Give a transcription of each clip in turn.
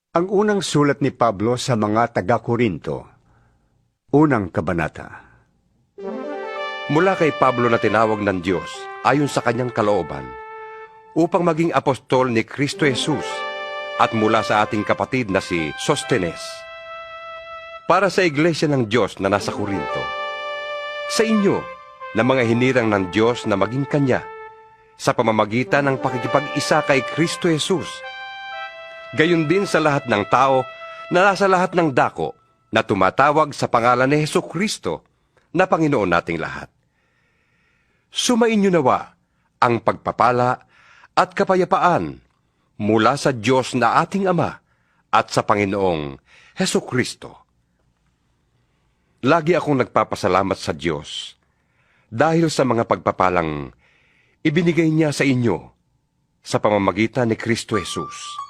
Ang unang sulat ni Pablo sa mga taga-Korinto, unang kabanata. Mula kay Pablo na tinawag ng Diyos ayon sa kanyang kalooban, upang maging apostol ni Kristo Jesus, at mula sa ating kapatid na si Sostenes, para sa iglesia ng Diyos na nasa Korinto, sa inyo na mga hinirang ng Diyos na maging Kanya, sa pamamagitan ng pakikipag-isa kay Kristo Jesus, gayon din sa lahat ng tao na nasa lahat ng dako na tumatawag sa pangalan ni Hesukristo na Panginoon nating lahat. Sumainyo nawa ang pagpapala at kapayapaan mula sa Diyos na ating Ama at sa Panginoong Hesukristo. Lagi akong nagpapasalamat sa Diyos dahil sa mga pagpapalang ibinigay niya sa inyo sa pamamagitan ni Kristo Jesus.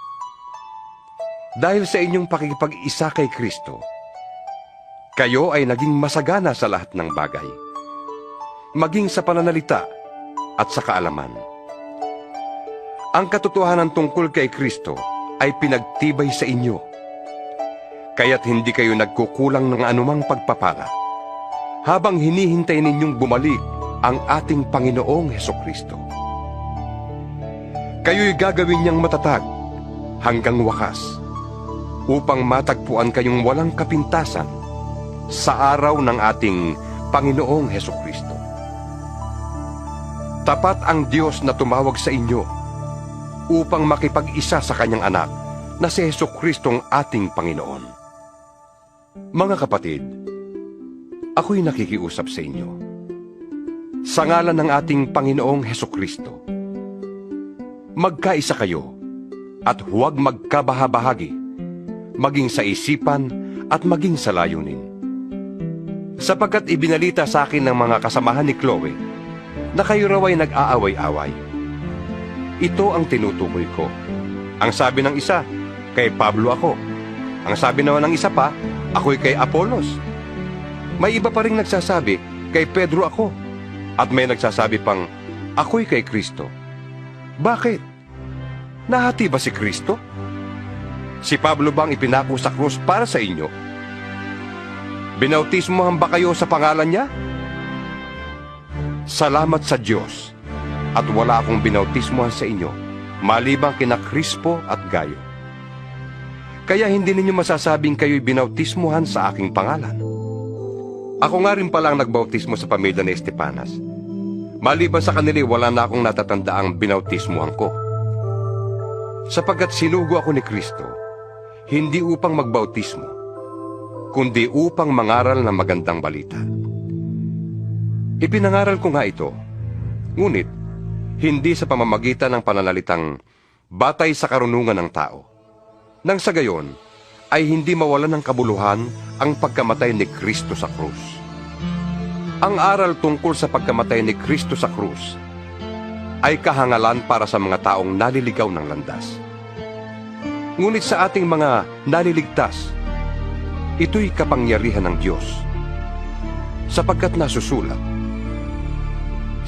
Dahil sa inyong pakikipag-isa kay Kristo, kayo ay naging masagana sa lahat ng bagay, maging sa pananalita at sa kaalaman. Ang katotohanan tungkol kay Kristo ay pinagtibay sa inyo, kaya't hindi kayo nagkukulang ng anumang pagpapala, habang hinihintay ninyong bumalik ang ating Panginoong Hesukristo. Kayo'y gagawin niyang matatag hanggang wakas, upang matagpuan kayong walang kapintasan sa araw ng ating Panginoong Hesukristo. Tapat ang Diyos na tumawag sa inyo upang makipag-isa sa Kanyang anak na si Hesukristong ating Panginoon. Mga kapatid, ako'y nakikiusap sa inyo sa ngalan ng ating Panginoong Hesukristo. Magkaisa kayo at huwag magkabahabahagi, maging sa isipan at maging sa layunin. Sapagkat ibinalita sa akin ng mga kasamahan ni Chloe na kayo raw ay nag-aaway-away. Ito ang tinutukoy ko. Ang sabi ng isa, kay Pablo ako. Ang sabi naman ng isa pa, ako'y kay Apolos. May iba pa ring nagsasabi, kay Pedro ako. At may nagsasabi pang, ako'y kay Kristo. Bakit? Nahati ba si Kristo? Si Pablo bang ipinako sa krus para sa inyo? Binautismohan ba kayo sa pangalan niya? Salamat sa Diyos at wala akong binautismohan sa inyo, maliban kina Crispo at Gayo. Kaya hindi ninyo masasabing kayo'y binautismohan sa aking pangalan. Ako nga rin palang nagbautismo sa pamilya ni Estepanas. Maliban sa kanila, wala na akong natatandaang binautismohan ko. Sapagkat sinugo ako ni Kristo, hindi upang magbautismo, kundi upang mangaral ng magandang balita. Ipinangaral ko nga ito, ngunit hindi sa pamamagitan ng pananalitang batay sa karunungan ng tao, nang sa gayon ay hindi mawalan ng kabuluhan ang pagkamatay ni Kristo sa krus. Ang aral tungkol sa pagkamatay ni Kristo sa krus ay kahangalan para sa mga taong naliligaw ng landas. Ngunit sa ating mga naliligtas, ito'y kapangyarihan ng Diyos. Sapagkat nasusulat,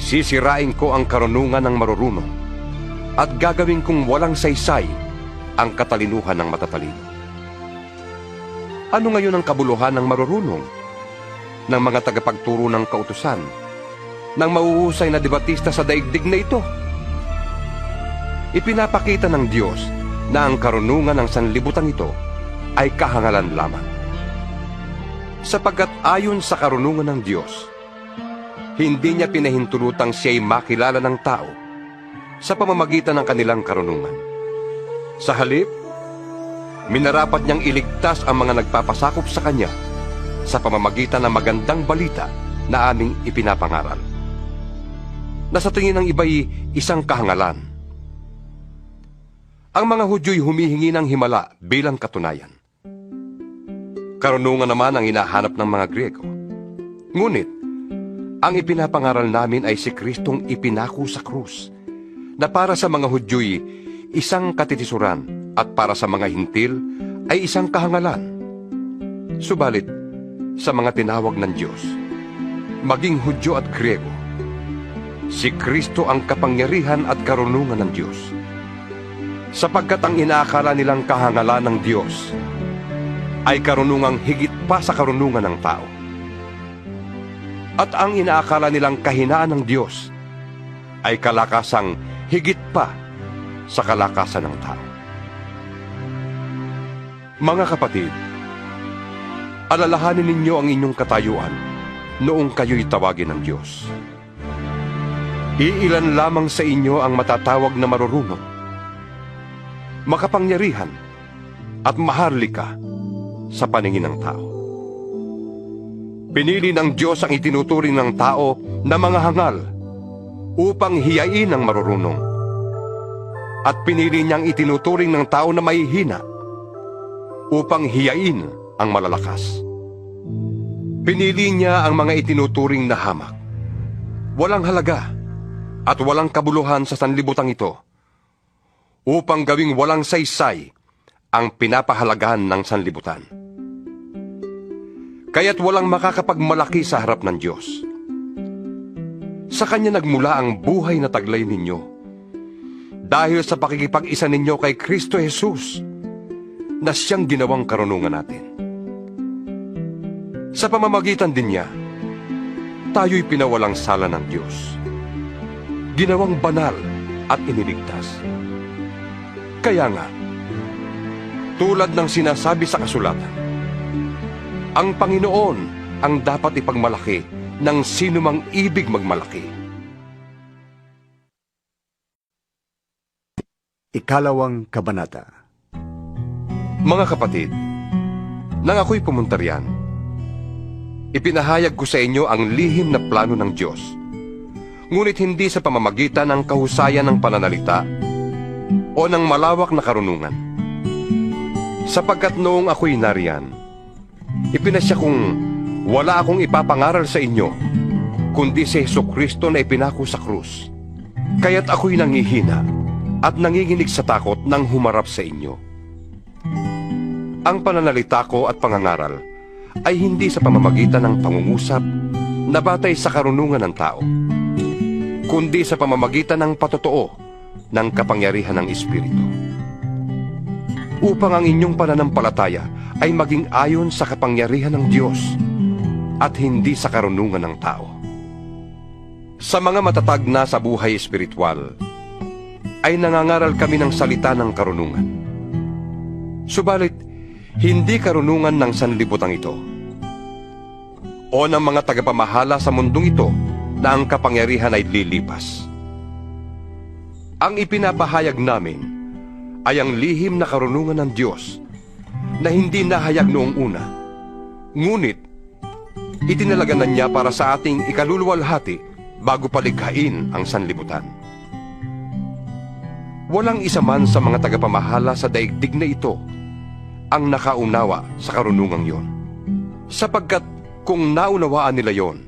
sisirain ko ang karunungan ng marurunong at gagawin kong walang saysay ang katalinuhan ng matatalino. Ano ngayon ang kabuluhan ng marurunong, ng mga tagapagturo ng kautusan, ng mauhusay na debatista sa daigdig na ito? Ipinapakita ng Diyos na ang karunungan ng sanlibutan ito ay kahangalan lamang. Sapagkat ayon sa karunungan ng Diyos, hindi niya pinahintulutang siya'y makilala ng tao sa pamamagitan ng kanilang karunungan. Sa halip, minarapat niyang iligtas ang mga nagpapasakop sa kanya sa pamamagitan ng magandang balita na aming ipinapangaral, na sa tingin ng iba'y isang kahangalan. Ang mga Hudyo'y humihingi ng himala bilang katunayan. Karunungan naman ang hinahanap ng mga Griego. Ngunit, ang ipinapangaral namin ay si Kristong ipinako sa krus, na para sa mga Hudyo'y isang katitisuran at para sa mga Hintil ay isang kahangalan. Subalit, sa mga tinawag ng Diyos, maging Hudyo at Griego, si Kristo ang kapangyarihan at karunungan ng Diyos. sapagkat ang inaakala nilang kahangalan ng Diyos ay karunungang higit pa sa karunungan ng tao. At ang inaakala nilang kahinaan ng Diyos ay kalakasang higit pa sa kalakasan ng tao. Mga kapatid, alalahanin ninyo ang inyong katayuan noong kayo'y tawagin ng Diyos. Iilan lamang sa inyo ang matatawag na marurunong, makapangyarihan at maharlika sa paningin ng tao. Pinili ng Diyos ang itinuturing ng tao na mga hangal upang hiyain ang marurunong, at pinili niyang itinuturing ng tao na mahihina upang hiyain ang malalakas. Pinili niya ang mga itinuturing na hamak, walang halaga at walang kabuluhan sa sanlibutan ito, upang gawing walang saysay ang pinapahalagahan ng sanlibutan. Kaya't walang makakapagmalaki sa harap ng Diyos. Sa Kanya nagmula ang buhay na taglay ninyo, dahil sa pakikipag-isa ninyo kay Kristo Jesus, na siyang ginawang karunungan natin. Sa pamamagitan din niya, tayo'y pinawalang sala ng Diyos, ginawang banal at iniligtas. Kaya nga, tulad ng sinasabi sa kasulatan, ang Panginoon ang dapat ipagmalaki ng sinumang ibig magmalaki. Ikalawang kabanata. Mga kapatid, nang ako'y pumunta riyan, ipinahayag ko sa inyo ang lihim na plano ng Diyos, ngunit hindi sa pamamagitan ng kahusayan ng pananalita o ng malawak na karunungan. Sapagkat noong ako'y nariyan, ipinasya kong wala akong ipapangaral sa inyo, kundi si Hesukristo na ipinako sa krus. Kaya't ako'y nanghihina at nanginginig sa takot nang humarap sa inyo. Ang pananalita ko at pangangaral ay hindi sa pamamagitan ng pangungusap na batay sa karunungan ng tao, kundi sa pamamagitan ng patotoo ng kapangyarihan ng Espiritu, upang ang inyong pananampalataya ay maging ayon sa kapangyarihan ng Diyos at hindi sa karunungan ng tao. Sa mga matatag na sa buhay espiritual, ay nangangaral kami ng salita ng karunungan. Subalit, hindi karunungan ng sanlibutan ito o ng mga tagapamahala sa mundong ito na ang kapangyarihan ay lilipas. Ang ipinapahayag namin ay ang lihim na karunungan ng Diyos na hindi nahayag noong una, ngunit itinalaga na niya para sa ating ikaluluwalhati bago palikhain ang sanlibutan. Walang isa man sa mga tagapamahala sa daigdig na ito ang nakaunawa sa karunungang yon, sapagkat kung naunawaan nila yon,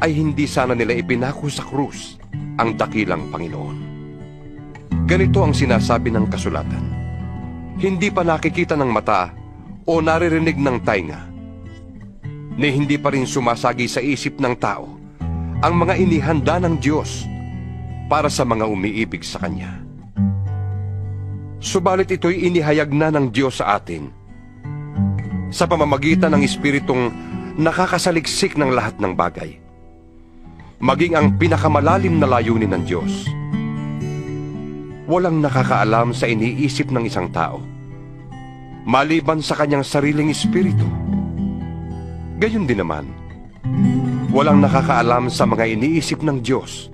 ay hindi sana nila ipinako sa krus ang dakilang Panginoon. Ganito ang sinasabi ng kasulatan: hindi pa nakikita ng mata o naririnig ng tainga, ni hindi pa rin sumasagi sa isip ng tao ang mga inihanda ng Diyos para sa mga umiibig sa Kanya. Subalit ito'y inihayag na ng Diyos sa atin sa pamamagitan ng Espiritong nakakasaliksik ng lahat ng bagay, maging ang pinakamalalim na layunin ng Diyos. Walang nakakaalam sa iniisip ng isang tao, maliban sa kanyang sariling espiritu. Gayon din naman, walang nakakaalam sa mga iniisip ng Diyos,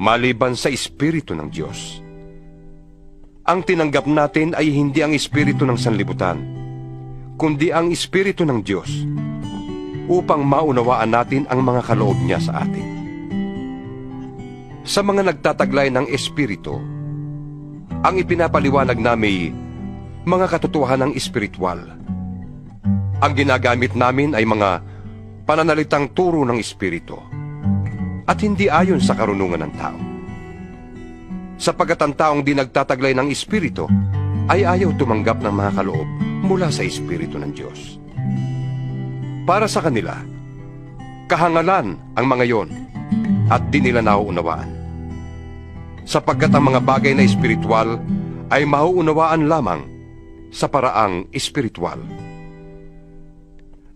maliban sa Espiritu ng Diyos. Ang tinanggap natin ay hindi ang espiritu ng sanlibutan, kundi ang Espiritu ng Diyos, upang maunawaan natin ang mga kaloob niya sa atin. Sa mga nagtataglay ng Espiritu, ang ipinapaliwanag namin mga katotohanang espiritual. Ang ginagamit namin ay mga pananalitang turo ng Espiritu, at hindi ayon sa karunungan ng tao. Sapagkat ang taong di nagtataglay ng Espiritu ay ayaw tumanggap ng mga kaloob mula sa Espiritu ng Diyos. Para sa kanila, kahangalan ang mga yon at di nila nauunawaan. Sapagkat ang mga bagay na espiritual ay mauunawaan lamang sa paraang espiritual.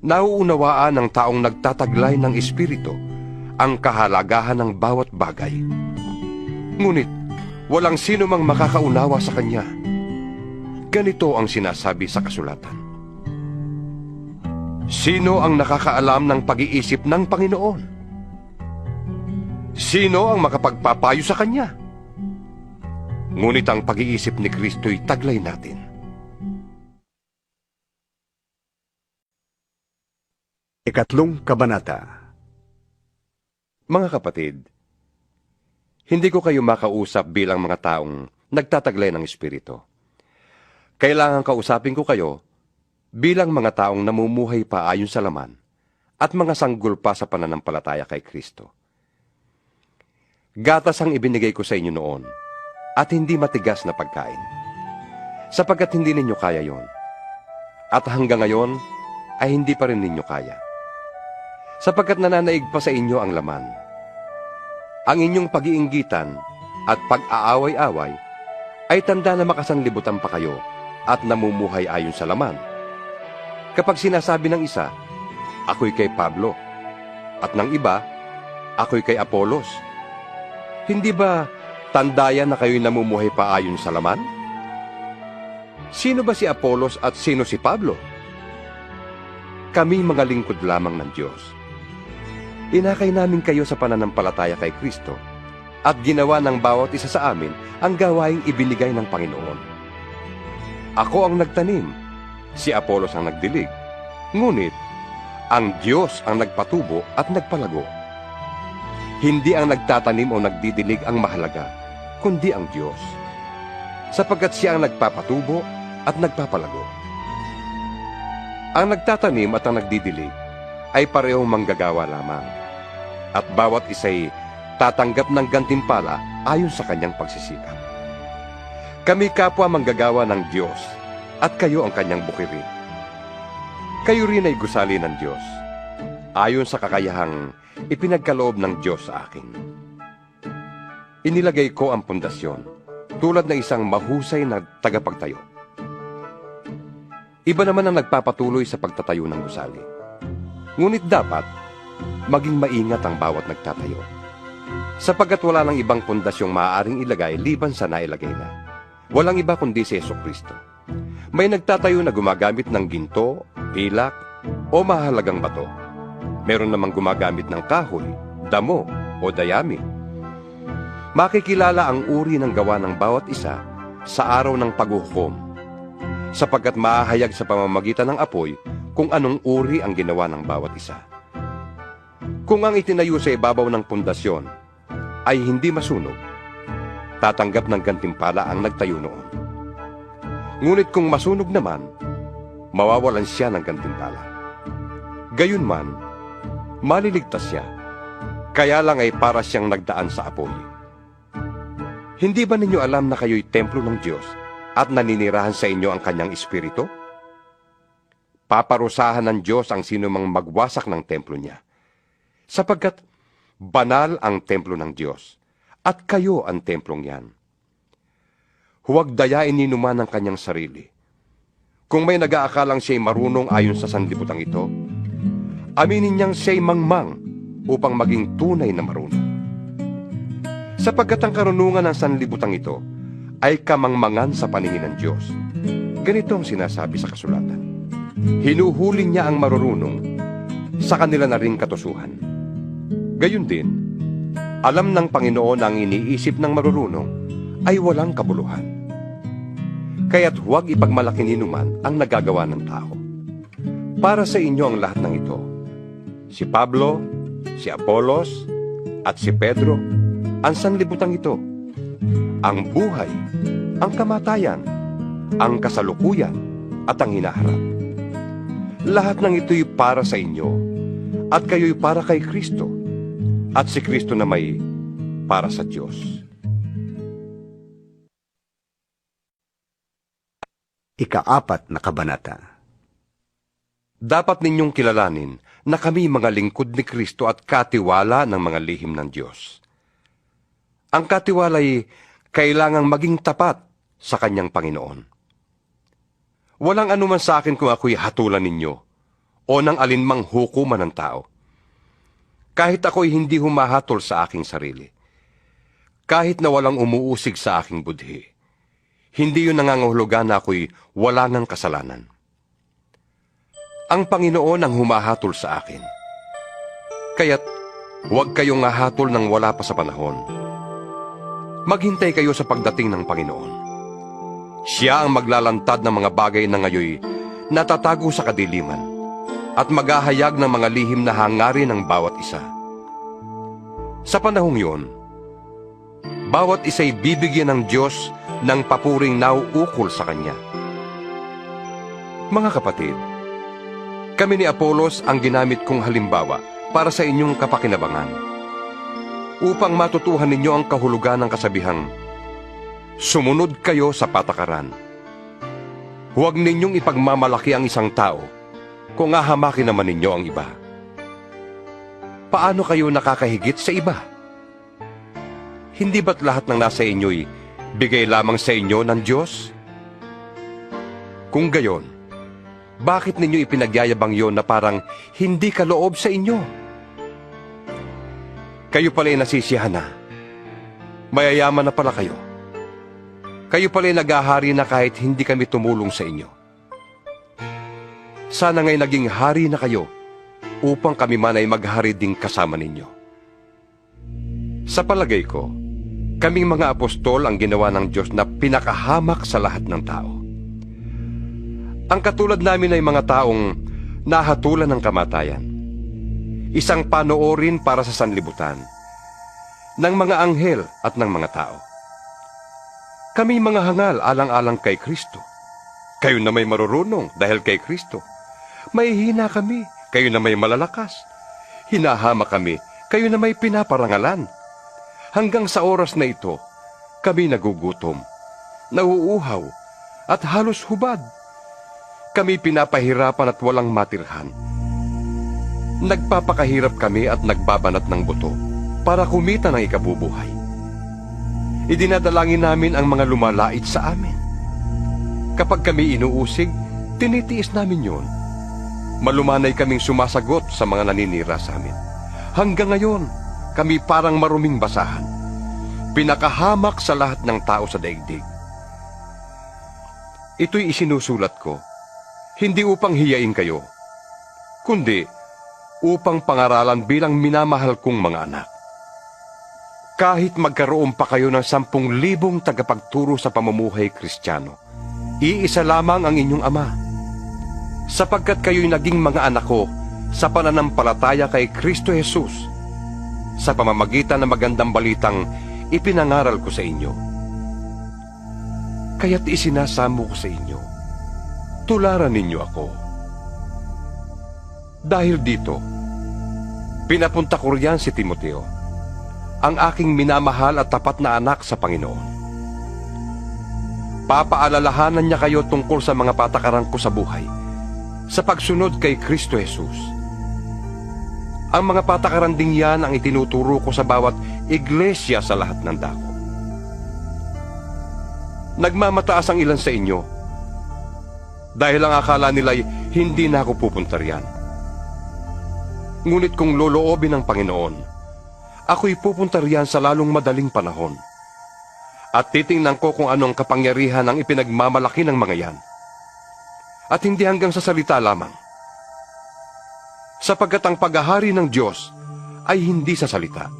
Nauunawaan ng taong nagtataglay ng espiritu ang kahalagahan ng bawat bagay. Ngunit, walang sino mang makakaunawa sa kanya. Ganito ang sinasabi sa kasulatan. Sino ang nakakaalam ng pag-iisip ng Panginoon? Sino ang makapagpapayo sa Kanya? Ngunit ang pag-iisip ni Kristo'y taglay natin. Ikatlong kabanata. Mga kapatid, hindi ko kayo makausap bilang mga taong nagtataglay ng Espiritu. Kailangan kausapin ko kayo bilang mga taong namumuhay pa ayon sa laman at mga sanggol pa sa pananampalataya kay Kristo. Gatas ang ibinigay ko sa inyo noon at hindi matigas na pagkain, sapagkat hindi ninyo kaya yon. At hanggang ngayon ay hindi pa rin ninyo kaya, sapagkat nananaig pa sa inyo ang laman. Ang inyong pag-iinggitan at pag-aaway-away ay tanda na makasanlibutan pa kayo at namumuhay ayon sa laman. Kapag sinasabi ng isa, ako'y kay Pablo, at ng iba, ako'y kay Apolos, hindi ba tandayan na kayo'y namumuhay pa ayon sa laman? Sino ba si Apolos at sino si Pablo? Kami mga lingkod lamang ng Diyos. Inakay namin kayo sa pananampalataya kay Kristo at ginawa ng bawat isa sa amin ang gawaing ibinigay ng Panginoon. Ako ang nagtanim, si Apolos ang nagdilig, ngunit ang Diyos ang nagpatubo at nagpalago. Hindi ang nagtatanim o nagdidilig ang mahalaga, kundi ang Diyos, sapagkat siya ang nagpapatubo at nagpapalago. Ang nagtatanim at ang nagdidilig ay parehong manggagawa lamang, at bawat isa'y tatanggap ng gantimpala ayon sa kanyang pagsisikap. Kami kapwa manggagawa ng Diyos, at kayo ang kanyang bukirin. Kayo rin ay gusali ng Diyos, ayon sa kakayahang ipinagkaloob ng Diyos sa akin. Inilagay ko ang pundasyon, tulad ng isang mahusay na tagapagtayo. Iba naman ang nagpapatuloy sa pagtatayo ng gusali. Ngunit dapat, maging maingat ang bawat nagtatayo, sapagkat wala nang ibang pundasyong maaaring ilagay liban sa nailagay na. Walang iba kundi si Jesucristo. May nagtatayo na gumagamit ng ginto, pilak, o mahalagang bato. Meron namang gumagamit ng kahoy, damo, o dayami. Makikilala ang uri ng gawa ng bawat isa sa araw ng paghuhukom, sapagkat mahahayag sa pamamagitan ng apoy kung anong uri ang ginawa ng bawat isa. Kung ang itinayo sa ibabaw ng pundasyon ay hindi masunog, tatanggap ng gantimpala ang nagtayo noon. Ngunit kung masunog naman, mawawalan siya ng gantimpala. Gayunman, maliligtas siya, kaya lang ay para siyang nagdaan sa apoy. Hindi ba ninyo alam na kayo'y templo ng Diyos at naninirahan sa inyo ang kanyang espiritu? Paparusahan ng Diyos ang sinumang magwasak ng templo niya, sapagkat banal ang templo ng Diyos, at kayo ang templong yan. Huwag dayain ni numan ang kanyang sarili. Kung may nag-aakalang siya'y marunong ayon sa sanlibutang ito, aminin niyang siya'y mangmang upang maging tunay na marunong. Sapagkat ang karunungan ng sanlibutang ito ay kamangmangan sa paningin ng Diyos. Ganito ang sinasabi sa kasulatan. Hinuhuli niya ang marurunong sa kanila na ring katusuhan. Gayun din, alam ng Panginoon ang iniisip ng marurunong ay walang kabuluhan. Kaya't huwag ipagmalaki ni numan ang nagagawa ng tao. Para sa inyo ang lahat ng ito. Si Pablo, si Apolos, at si Pedro, ang sanlibutang ito. Ang buhay, ang kamatayan, ang kasalukuyan, at ang hinaharap. Lahat ng ito'y para sa inyo, at kayo'y para kay Kristo, at si Kristo na may para sa Diyos. Ika-4 na kabanata. Dapat ninyong kilalanin na kami mga lingkod ni Kristo at katiwala ng mga lihim ng Diyos. Ang katiwala'y kailangang maging tapat sa kanyang Panginoon. Walang anuman sa akin kung ako'y hatulan ninyo o ng alinmang hukuman ng tao. Kahit ako'y hindi humahatol sa aking sarili, kahit na walang umuusig sa aking budhi, hindi yun nangangahulugan na ako'y wala ng kasalanan. Ang Panginoon ang humahatol sa akin. Kaya't huwag kayong hahatol ng wala pa sa panahon. Maghintay kayo sa pagdating ng Panginoon. Siya ang maglalantad ng mga bagay na ngayoy natatago sa kadiliman at maghahayag ng mga lihim na hangarin ng bawat isa. Sa panahong yun, bawat isa'y bibigyan ng Diyos ng papuring nauukol sa Kanya. Mga kapatid, kami ni Apolos ang ginamit kong halimbawa para sa inyong kapakinabangan, upang matutuhan ninyo ang kahulugan ng kasabihang, sumunod kayo sa patakaran. Huwag ninyong ipagmamalaki ang isang tao kung ahamakin naman ninyo ang iba. Paano kayo nakakahigit sa iba? Hindi ba't lahat ng nasa inyo'y bigay lamang sa inyo ng Diyos? Kung gayon, bakit ninyo ipinagyayabang yon na parang hindi kaloob sa inyo? Kayo pala'y nasisiyahan na. Mayayaman na pala kayo. Kayo pala'y naghahari na kahit hindi kami tumulong sa inyo. Sana nga'y naging hari na kayo upang kami man ay maghari ding kasama ninyo. Sa palagay ko, kaming mga apostol ang ginawa ng Diyos na pinakahamak sa lahat ng tao. Ang katulad namin ay mga taong nahatulan ng kamatayan. Isang panoorin para sa sanlibutan ng mga anghel at ng mga tao. Kami mga hangal alang-alang kay Kristo. Kayo na may marurunong dahil kay Kristo. May hina kami, kayo na may malalakas. Hinahama kami, kayo na may pinaparangalan. Hanggang sa oras na ito, kami nagugutom, nauuhaw, at halos hubad. Kami pinapahirapan at walang matirhan. Nagpapakahirap kami at nagbabanat ng buto para kumita ng ikabubuhay. Idinadalangin namin ang mga lumalait sa amin. Kapag kami inuusig, tinitiis namin yon. Malumanay kaming sumasagot sa mga naninira sa amin. Hanggang ngayon, kami parang maruming basahan. Pinakahamak sa lahat ng tao sa daigdig. Ito'y isinusulat ko, hindi upang hiyain kayo, kundi upang pangaralan bilang minamahal kong mga anak. Kahit magkaroon pa kayo ng 10,000 tagapagturo sa pamumuhay Kristiyano, iisa lamang ang inyong Ama, sapagkat kayo'y naging mga anak ko sa pananampalataya kay Kristo Jesus, sa pamamagitan ng magandang balitang ipinangaral ko sa inyo. Kaya't isinasamo ko sa inyo, tularan ninyo ako. Dahil dito, pinapunta ko riyan si Timoteo, ang aking minamahal at tapat na anak sa Panginoon. Papaalalahanan niya kayo tungkol sa mga patakaran ko sa buhay, sa pagsunod kay Kristo Jesus. Ang mga patakaran ding yan ang itinuturo ko sa bawat iglesia sa lahat ng dako. Nagmamataas ang ilan sa inyo, dahil ang akala nila'y hindi na ako pupunta riyan. Ngunit kung loloobin ng Panginoon, ako'y pupunta riyan sa lalong madaling panahon. At titingnan ko kung anong kapangyarihan ang ipinagmamalaki ng mga yan. At hindi hanggang sa salita lamang. Sapagkat ang paghahari ng Diyos ay hindi sa salita,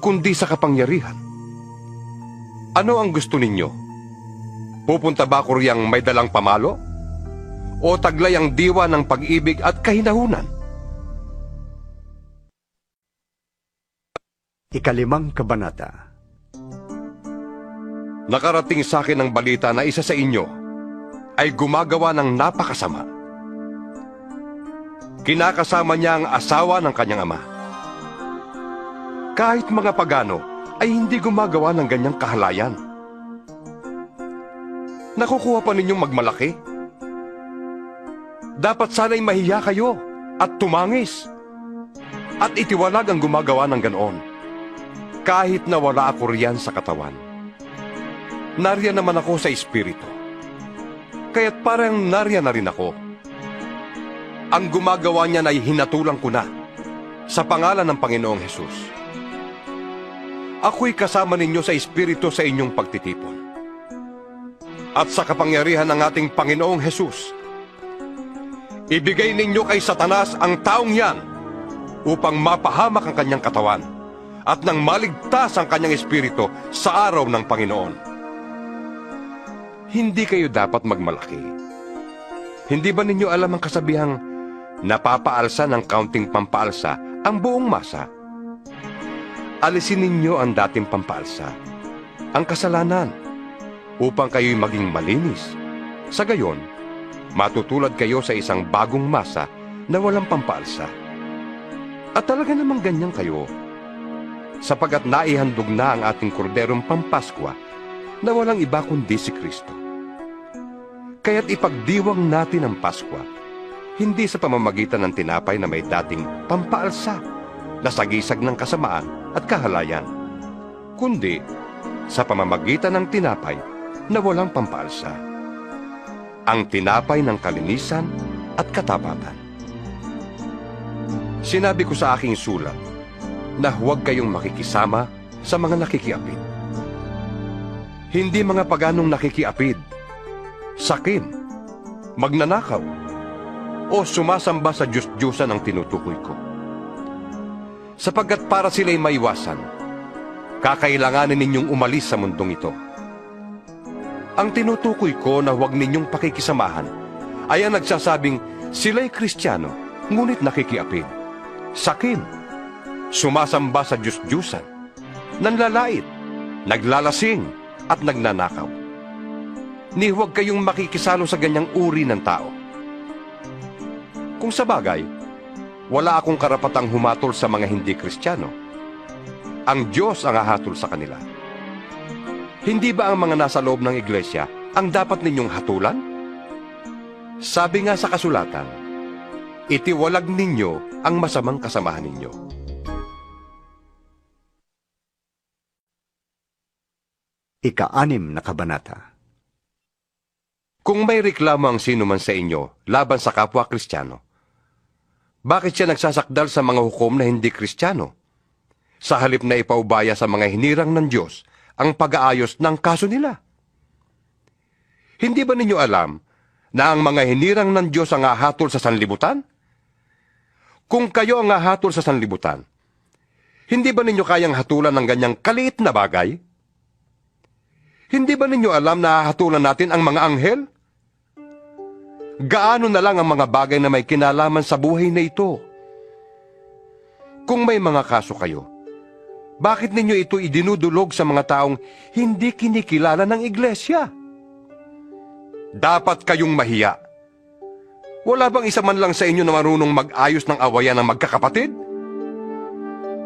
kundi sa kapangyarihan. Ano ang gusto ninyo? Pupunta ba ako riyang may dalang pamalo? O taglay ang diwa ng pag-ibig at kahinahunan? 5 Kabanata. Nakarating sa akin ang balita na isa sa inyo ay gumagawa ng napakasama. Kinakasama niya ang asawa ng kanyang ama. Kahit mga pagano ay hindi gumagawa ng ganyang kahalayan. Nakukuha pa ninyong magmalaki? Dapat sana'y mahiya kayo at tumangis at itiwalag ang gumagawa ng ganoon, kahit na wala ako riyan sa katawan. nariyan naman ako sa Espiritu. Kaya't parang nariyan na rin ako. Ang gumagawa niyan ay hinatulang ko na sa pangalan ng Panginoong Hesus. Ako'y kasama ninyo sa Espiritu sa inyong pagtitipon. At sa kapangyarihan ng ating Panginoong Hesus, ibigay ninyo kay Satanas ang taong yan upang mapahamak ang kanyang katawan at nang maligtas ang kanyang espiritu sa araw ng Panginoon. Hindi kayo dapat magmalaki. Hindi ba ninyo alam ang kasabihang napapaalsa ng kaunting pampaalsa ang buong masa? Alisin ninyo ang dating pampaalsa, ang kasalanan, upang kayo'y maging malinis. Sa gayon, matutulad kayo sa isang bagong masa na walang pampaalsa. At talaga namang ganyan kayo, sapagkat naihandog na ang ating korderong pampaskwa na walang iba kundi si Kristo. Kaya't ipagdiwang natin ang Paskwa, hindi sa pamamagitan ng tinapay na may dating pampaalsa na sagisag ng kasamaan at kahalayan, kundi sa pamamagitan ng tinapay na walang pampaalsa, ang tinapay ng kalinisan at katapatan. Sinabi ko sa aking sulat na huwag kayong makikisama sa mga nakikiapid. Hindi mga paganong nakikiapid, sakim, magnanakaw, o sumasamba sa Diyos-Diyosan ang tinutukoy ko. Sapagkat para sila'y maiwasan, kakailanganin ninyong umalis sa mundong ito. Ang tinutukoy ko na huwag ninyong pakikisamahan ay ang nagsasabing sila'y Kristiyano, ngunit nakikiapid, sakim, sumasamba sa Diyos-Diyosan, nanlalait, naglalasing, at nagnanakaw. Ni huwag kayong makikisalo sa ganyang uri ng tao. Kung sa bagay, wala akong karapatang humatol sa mga hindi Kristiyano. Ang Diyos ang hahatol sa kanila. Hindi ba ang mga nasa loob ng iglesia ang dapat ninyong hatulan? Sabi nga sa kasulatan, itiwalag ninyo ang masamang kasamahan ninyo. Ika-6 na kabanata. Kung may reklamo ang sino man sa inyo laban sa kapwa Kristiyano, bakit siya nagsasakdal sa mga hukom na hindi Kristiyano? Sa halip na ipaubaya sa mga hinirang ng Diyos ang pag-aayos ng kaso nila. Hindi ba ninyo alam na ang mga hinirang ng Diyos ang hahatol sa sanlibutan? Kung kayo ang hahatol sa sanlibutan, hindi ba ninyo kayang hatulan ng ganyang kaliit na bagay? Hindi ba ninyo alam na hahatulan natin ang mga anghel? Gaano na lang ang mga bagay na may kinalaman sa buhay na ito? Kung may mga kaso kayo, bakit ninyo ito idinudulog sa mga taong hindi kinikilala ng iglesia? Dapat kayong mahiya. Wala bang isa man lang sa inyo na marunong mag-ayos ng awayan ng magkakapatid?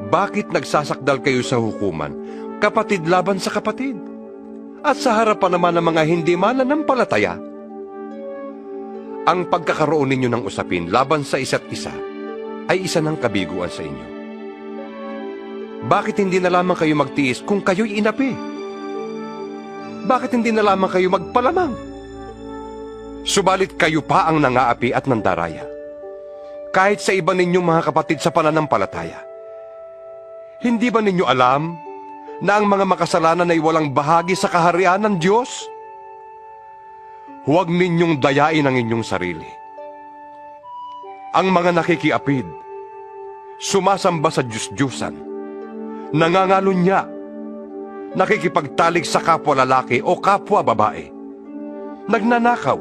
Bakit nagsasakdal kayo sa hukuman, kapatid laban sa kapatid? At sa harapan naman ng mga hindi mananampalataya? Ang pagkakaroon ninyo ng usapin laban sa isa't isa ay isa ng kabiguan sa inyo. Bakit hindi na lamang kayo magtiis kung kayo'y inapi? Bakit hindi na lamang kayo magpalamang? Subalit kayo pa ang nangaapi at nandaraya, kahit sa iba ninyong mga kapatid sa pananampalataya. Hindi ba ninyo alam na ang mga makasalanan ay walang bahagi sa kaharian ng Diyos? Huwag ninyong dayain ang inyong sarili. Ang mga nakikiapid, sumasamba sa Diyos-Diyosan, nangangalunya, nakikipagtalik sa kapwa lalaki o kapwa babae, nagnanakaw,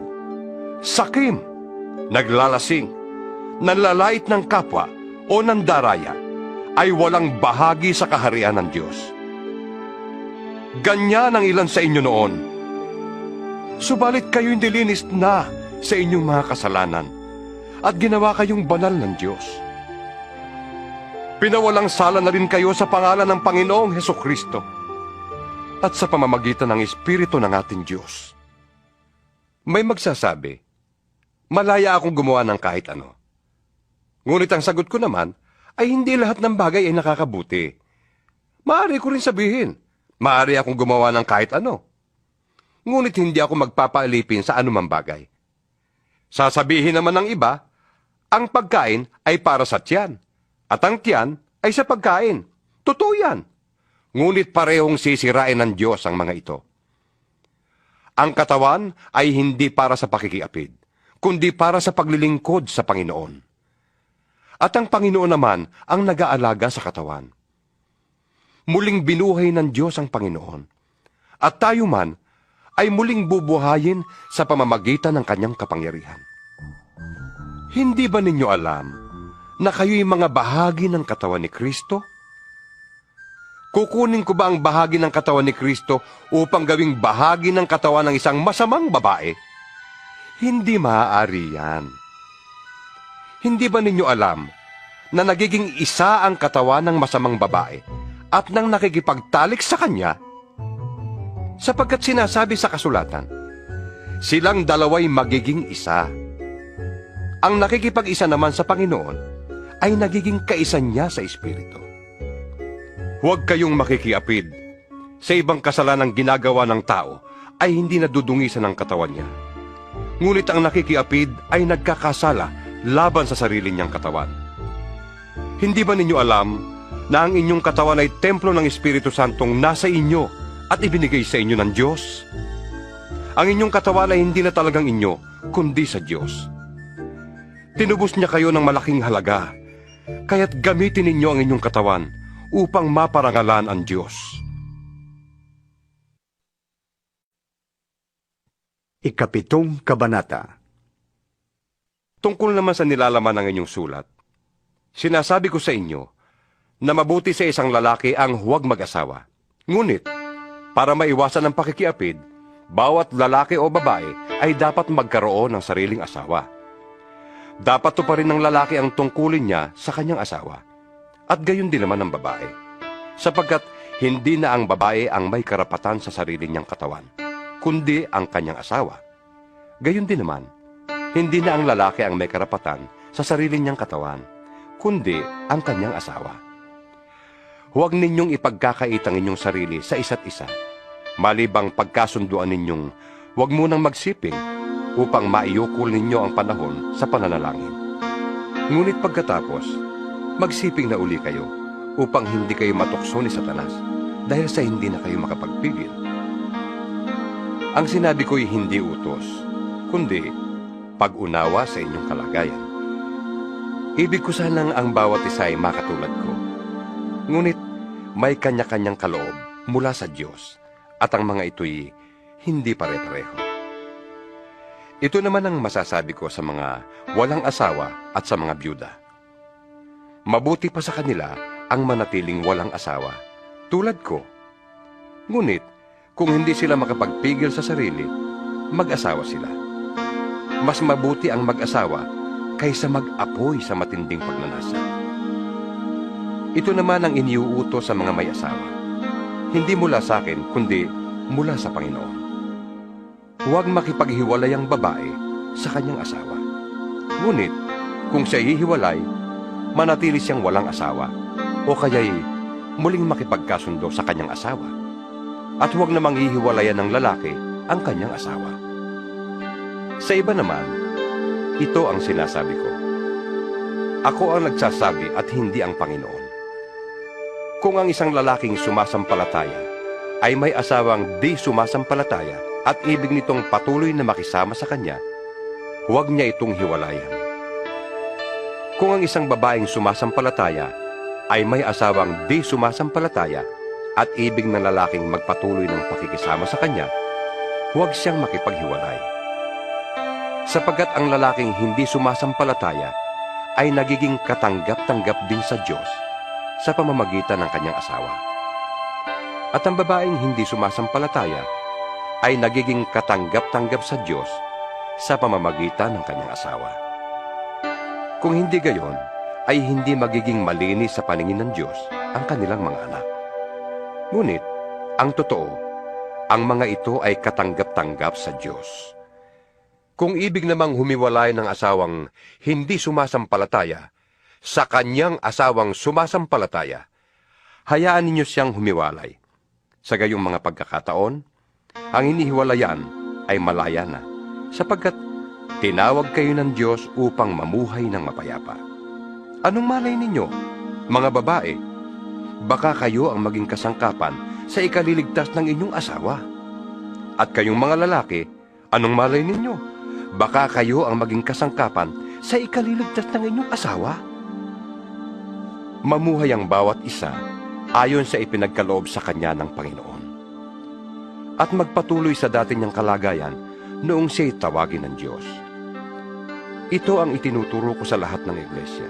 sakim, naglalasing, nanlalait ng kapwa o nandaraya, ay walang bahagi sa kaharian ng Diyos. Ganyan ang ilan sa inyo noon. Subalit kayo'y nilinis na sa inyong mga kasalanan at ginawa kayong banal ng Diyos. Pinawalang sala na rin kayo sa pangalan ng Panginoong Hesukristo at sa pamamagitan ng Espiritu ng ating Diyos. May magsasabi, malaya akong gumawa ng kahit ano. Ngunit ang sagot ko naman ay hindi lahat ng bagay ay nakakabuti. Maaari ko rin sabihin, maaari akong gumawa ng kahit ano. ngunit hindi ako magpapaalipin sa anumang bagay. Sasabihin naman ng iba, ang pagkain ay para sa tiyan, at ang tiyan ay sa pagkain. Totoo yan. Ngunit parehong sisirain ng Diyos ang mga ito. Ang katawan ay hindi para sa pakikiapid, kundi para sa paglilingkod sa Panginoon. At ang Panginoon naman ang nag-aalaga sa katawan. Muling binuhay ng Diyos ang Panginoon, at tayo man ay muling bubuhayin sa pamamagitan ng kanyang kapangyarihan. Hindi ba ninyo alam na kayo'y mga bahagi ng katawan ni Kristo? Kukunin ko ba ang bahagi ng katawan ni Kristo upang gawing bahagi ng katawan ng isang masamang babae? Hindi maaari yan. Hindi ba ninyo alam na nagiging isa ang katawan ng masamang babae at nang nakikipagtalik sa kanya? Sapagkat sinasabi sa kasulatan, silang dalawa'y magiging isa. Ang nakikipag-isa naman sa Panginoon ay nagiging kaisa niya sa Espiritu. Huwag kayong makikiapid. Sa ibang kasalanang ginagawa ng tao ay hindi nadudungisan ng katawan niya. Ngunit ang nakikiapid ay nagkakasala laban sa sarili niyang katawan. Hindi ba ninyo alam na ang inyong katawan ay templo ng Espiritu Santong nasa inyo at ibinigay sa inyo ng Diyos? Ang inyong katawan ay hindi na talagang inyo, kundi sa Diyos. Tinubos niya kayo ng malaking halaga, kaya't gamitin ninyo ang inyong katawan upang maparangalan ang Diyos. Ikapitong Kabanata. Tungkol naman sa nilalaman ng inyong sulat, sinasabi ko sa inyo na mabuti sa isang lalaki ang huwag mag-asawa. Ngunit, para maiwasan ang pakikiapid, bawat lalaki o babae ay dapat magkaroon ng sariling asawa. Dapat tuparin ng lalaki ang tungkulin niya sa kanyang asawa, at gayon din naman ang babae, sapagkat hindi na ang babae ang may karapatan sa sarili niyang katawan, kundi ang kanyang asawa. Gayon din naman, hindi na ang lalaki ang may karapatan sa sarili niyang katawan, kundi ang kanyang asawa. Huwag ninyong ipagkakait ang inyong sarili sa isa't isa, malibang pagkasunduan ninyong huwag munang magsiping upang maiyukol ninyo ang panahon sa pananalangin. Ngunit pagkatapos, magsiping na uli kayo upang hindi kayo matukso ni Satanas dahil sa hindi na kayo makapagpigil. Ang sinabi ko'y hindi utos, kundi pag-unawa sa inyong kalagayan. Ibig ko sanang ang bawat isa ay makatulad ko. Ngunit may kanya-kanyang kaloob mula sa Diyos at ang mga ito'y hindi pare-pareho. Ito naman ang masasabi ko sa mga walang asawa at sa mga byuda. Mabuti pa sa kanila ang manatiling walang asawa, tulad ko. Ngunit, kung hindi sila makapagpigil sa sarili, mag-asawa sila. Mas mabuti ang mag-asawa kaysa mag-apoy sa matinding pagnanasa. Ito naman ang iniuutos sa mga may asawa. Hindi mula sa akin, kundi mula sa Panginoon. Huwag makipaghiwalay ang babae sa kanyang asawa. Ngunit, kung siya hihiwalay, manatili siyang walang asawa, o kaya'y muling makipagkasundo sa kanyang asawa. At huwag namang hihiwalayan ng lalaki ang kanyang asawa. Sa iba naman, ito ang sinasabi ko. Ako ang nagsasabi at hindi ang Panginoon. Kung ang isang lalaking sumasampalataya ay may asawang di sumasampalataya at ibig nitong patuloy na makisama sa kanya, huwag niya itong hiwalayan. Kung ang isang babaeng sumasampalataya ay may asawang di sumasampalataya at ibig ng lalaking magpatuloy ng pakikisama sa kanya, huwag siyang makipaghiwalay. Sapagkat ang lalaking hindi sumasampalataya ay nagiging katanggap-tanggap din sa Diyos sa pamamagitan ng kanyang asawa. At ang babaeng hindi sumasampalataya ay nagiging katanggap-tanggap sa Diyos sa pamamagitan ng kanyang asawa. Kung hindi gayon, ay hindi magiging malinis sa paningin ng Diyos ang kanilang mga anak. Ngunit, ang totoo, ang mga ito ay katanggap-tanggap sa Diyos. Kung ibig namang humiwalay ng asawang hindi sumasampalataya sa kanyang asawang sumasampalataya, hayaan ninyo siyang humiwalay. Sa gayong mga pagkakataon, ang inihiwalayan ay malaya na, sapagkat tinawag kayo ng Diyos upang mamuhay ng mapayapa. Anong malay ninyo, mga babae? Baka kayo ang maging kasangkapan sa ikaliligtas ng inyong asawa. At kayong mga lalaki, anong malay ninyo? Baka kayo ang maging kasangkapan sa ikaliligtas ng inyong asawa. Mamuhay ang bawat isa ayon sa ipinagkaloob sa kanya ng Panginoon. At magpatuloy sa dati niyang kalagayan noong siya'y tawagin ng Diyos. Ito ang itinuturo ko sa lahat ng iglesia.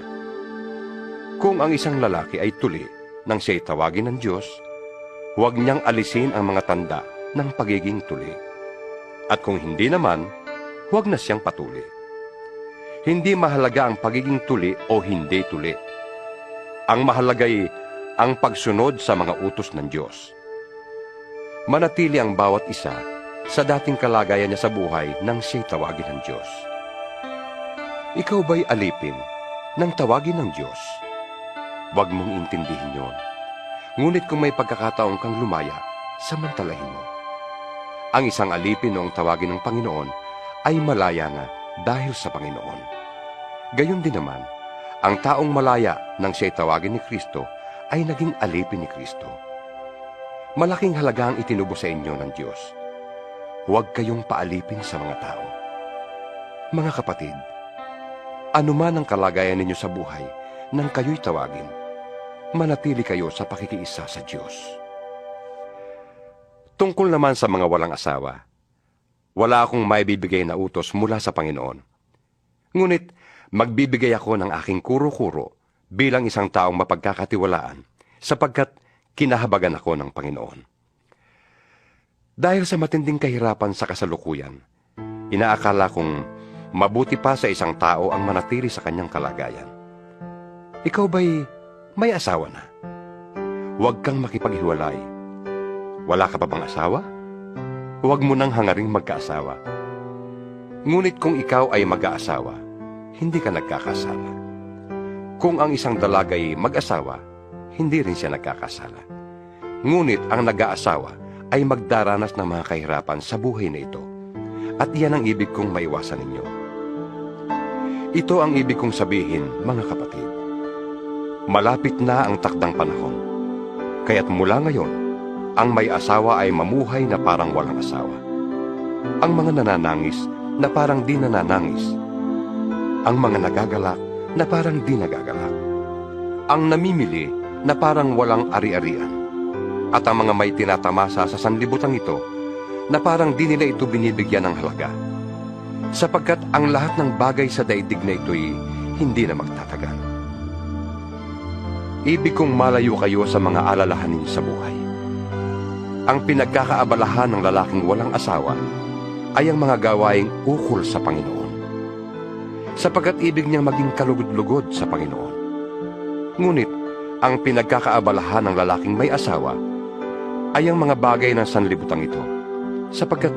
Kung ang isang lalaki ay tuli nang siya'y tawagin ng Diyos, huwag niyang alisin ang mga tanda ng pagiging tuli. At kung hindi naman, huwag na siyang patuli. Hindi mahalaga ang pagiging tuli o hindi tuli. Ang mahalaga'y ang pagsunod sa mga utos ng Diyos. Manatili ang bawat isa sa dating kalagayan niya sa buhay nang siya'y tawagin ng Diyos. Ikaw ba'y alipin nang tawagin ng Diyos? Huwag mong intindihin yon. Ngunit kung may pagkakataon kang lumaya, samantalahin mo. Ang isang alipin noong tawagin ng Panginoon ay malaya na dahil sa Panginoon. Gayon din naman, ang taong malaya nang siya'y tawagin ni Kristo ay naging alipin ni Kristo. Malaking halaga ang itinubo sa inyo ng Diyos. Huwag kayong paalipin sa mga tao. Mga kapatid, anuman ang kalagayan ninyo sa buhay nang kayo'y tawagin, manatili kayo sa pakikiisa sa Diyos. Tungkol naman sa mga walang asawa, wala akong maibibigay na utos mula sa Panginoon. Ngunit, magbibigay ako ng aking kuro-kuro bilang isang taong mapagkakatiwalaan, sapagkat kinahabagan ako ng Panginoon. Dahil sa matinding kahirapan sa kasalukuyan, inaakala kong mabuti pa sa isang tao ang manatili sa kanyang kalagayan. Ikaw ba'y may asawa na? Huwag kang makipaghiwalay. Wala ka pa bang asawa? Huwag mo nang hangaring magkaasawa. Ngunit kung ikaw ay mag-aasawa, hindi ka nagkakasala. Kung ang isang dalagay mag-asawa, hindi rin siya nagkakasala. Ngunit ang nag-aasawa ay magdaranas ng mga kahirapan sa buhay na ito. At iyan ang ibig kong maiwasan ninyo. Ito ang ibig kong sabihin, mga kapatid. Malapit na ang takdang panahon. Kaya't mula ngayon, ang may asawa ay mamuhay na parang walang asawa. Ang mga nananangis na parang di nananangis. Ang mga nagagalak na parang di nagagalak. Ang namimili na parang walang ari-arian. At ang mga may tinatamasa sa sanlibutan ito na parang di nila ito binibigyan ng halaga. Sapagkat ang lahat ng bagay sa daigdig na ito'y hindi na magtatagal. Ibig kong malayo kayo sa mga alalahanin sa buhay. Ang pinagkakaabalahan ng lalaking walang asawa ay ang mga gawaing ukol sa Panginoon. Sapagkat ibig niyang maging kalugod-lugod sa Panginoon. Ngunit, ang pinagkakaabalahan ng lalaking may asawa ay ang mga bagay ng sanlibutan ito, sapagkat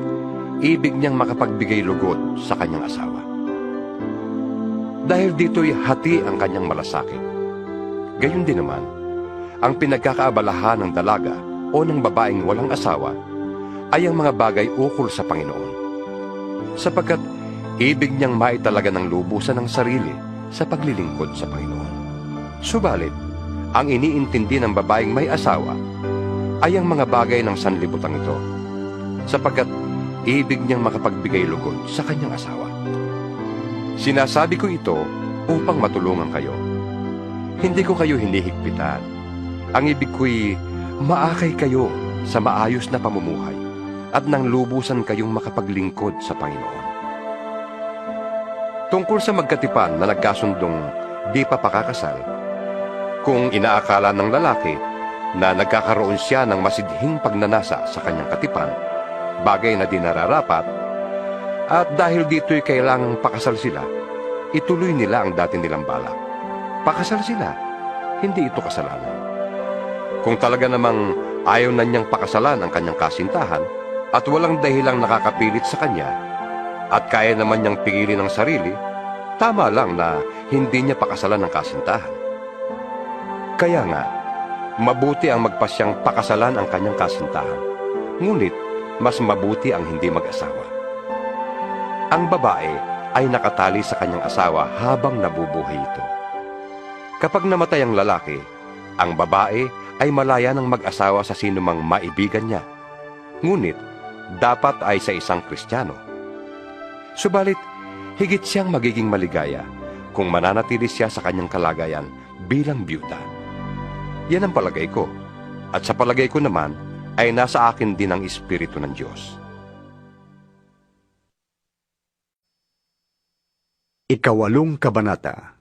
ibig niyang makapagbigay lugod sa kanyang asawa. Dahil dito'y hati ang kanyang malasakit. Gayon din naman, ang pinagkakaabalahan ng dalaga o ng babaeng walang asawa ay ang mga bagay ukol sa Panginoon, sapagkat ibig niyang maitalaga ng lubusan ng sarili sa paglilingkod sa Panginoon. Subalit, ang iniintindi ng babaeng may asawa ay ang mga bagay ng sanlibutan ito, sapagkat ibig niyang makapagbigay lugod sa kanyang asawa. Sinasabi ko ito upang matulungan kayo. Hindi ko kayo hinihigpitan. Ang ibig ko'y maakay kayo sa maayos na pamumuhay at nang lubusan kayong makapaglingkod sa Panginoon. Tungkol sa magkatipan na nagkasundong di pa pakakasal, kung inaakala ng lalaki na nagkakaroon siya ng masidhing pagnanasa sa kanyang katipan, bagay na di nararapat, at dahil dito'y kailangang pakasal sila, ituloy nila ang dati nilang balak. Pakasal sila, hindi ito kasalanan. Kung talaga namang ayaw na niyang pakasalan ang kanyang kasintahan at walang dahilang nakakapilit sa kanya at kaya naman niyang pigilin ang sarili, tama lang na hindi niya pakasalan ang kasintahan. Kaya nga, mabuti ang magpasyang pakasalan ang kanyang kasintahan. Ngunit, mas mabuti ang hindi mag-asawa. Ang babae ay nakatali sa kanyang asawa habang nabubuhay ito. Kapag namatay ang lalaki, ang babae ay malaya ng mag-asawa sa sinumang maibigan niya. Ngunit, dapat ay sa isang Kristiyano. Subalit, higit siyang magiging maligaya kung mananatili siya sa kanyang kalagayan bilang byuda. Yan ang palagay ko. At sa palagay ko naman, ay nasa akin din ang Espiritu ng Diyos. Ikawalong kabanata.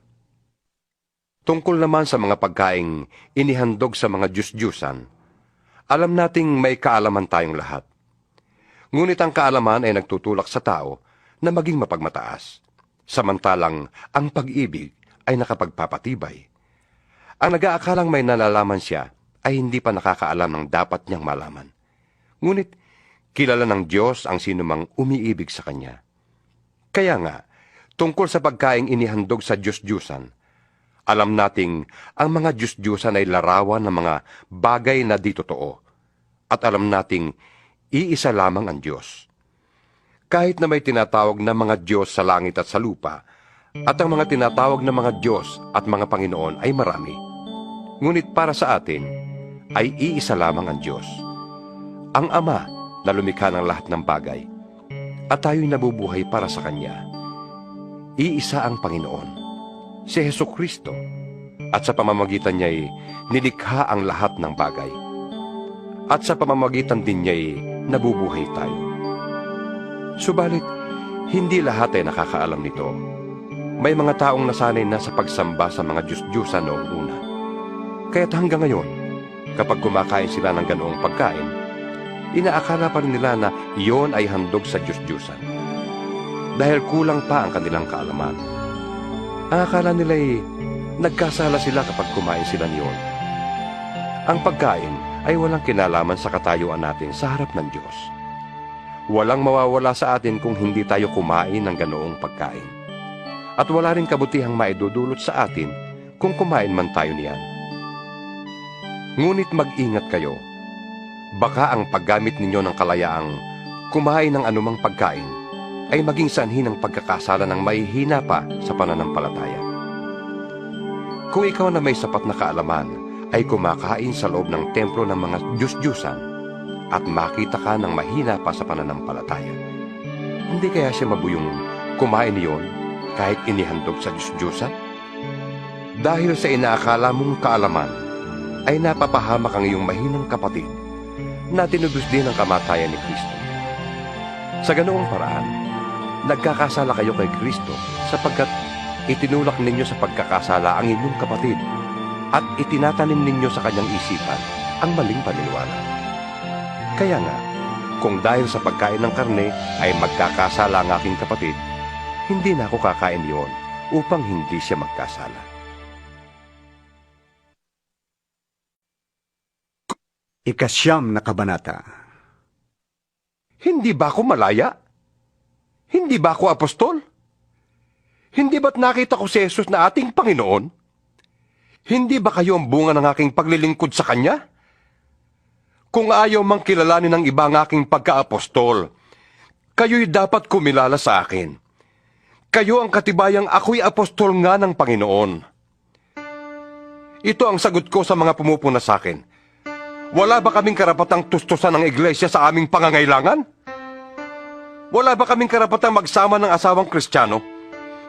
Tungkol naman sa mga pagkaing inihandog sa mga Diyos-Diyusan, alam nating may kaalaman tayong lahat. Ngunit ang kaalaman ay nagtutulak sa tao na maging mapagmataas, samantalang ang pag-ibig ay nakapagpapatibay. Ang nag-aakalang may nalalaman siya ay hindi pa nakakaalam ng dapat niyang malaman. Ngunit kilala ng Diyos ang sinumang umiibig sa Kanya. Kaya nga, tungkol sa pagkaing inihandog sa Diyos-Diyusan, alam nating ang mga Diyos-Diyusan ay larawan ng mga bagay na di totoo, at alam nating iisa lamang ang Diyos. Kahit na may tinatawag na mga Diyos sa langit at sa lupa, at ang mga tinatawag na mga Diyos at mga Panginoon ay marami, ngunit para sa atin, ay iisa lamang ang Diyos, ang Ama na lumikha ng lahat ng bagay, at tayo'y nabubuhay para sa Kanya. Iisa ang Panginoon, si Hesukristo, at sa pamamagitan niya'y nilikha ang lahat ng bagay, at sa pamamagitan din niya'y nabubuhay tayo. Subalit, hindi lahat ay nakakaalam nito. May mga taong nasanay na sa pagsamba sa mga Diyos-Diyusan noong una. Kaya't hanggang ngayon, kapag kumakain sila ng ganoong pagkain, inaakala pa rin nila na iyon ay handog sa Diyos-Diyusan. Dahil kulang pa ang kanilang kaalaman. Ang akala nila ay nagkasala sila kapag kumain sila niyon. Ang pagkain ay walang kinalaman sa katayuan natin sa harap ng Diyos. Walang mawawala sa atin kung hindi tayo kumain ng ganoong pagkain. At wala rin kabutihang maidudulot sa atin kung kumain man tayo niyan. Ngunit mag-ingat kayo. Baka ang paggamit ninyo ng kalayaang kumain ng anumang pagkain ay maging sanhi ng pagkakasala ng mahihina pa sa pananampalataya. Kung ikaw na may sapat na kaalaman ay kumakain sa loob ng templo ng mga Diyos-Diyusan at makita ka ng mahina pa sa pananampalataya, hindi kaya siya mabuyong kumain niyon kahit inihandog sa Diyos-Diyusan? Dahil sa inaakala mong kaalaman, ay napapahamak ang iyong mahinang kapatid na tinubos din ang kamatayan ni Kristo. Sa ganoong paraan, nagkakasala kayo kay Kristo sapagkat itinulak ninyo sa pagkakasala ang inyong kapatid at itinatanim ninyo sa kanyang isipan ang maling paniniwala. Kaya nga, kung dahil sa pagkain ng karne ay magkakasala ang aking kapatid, hindi na ako kakain iyon upang hindi siya magkasala. Ikasyam na kabanata. Hindi ba ako malaya? Hindi ba ako apostol? Hindi ba't nakita ko si Jesus na ating Panginoon? Hindi ba kayo ang bunga ng aking paglilingkod sa Kanya? Kung ayaw mang kilalanin ng iba ang aking pagka-apostol, kayo'y dapat kumilala sa akin. Kayo ang katibayang ako'y apostol nga ng Panginoon. Ito ang sagot ko sa mga pumupuna sa akin. Wala ba kaming karapatang tustusan ng iglesia sa aming pangangailangan? Wala ba kaming karapatang magsama ng asawang Kristiyano,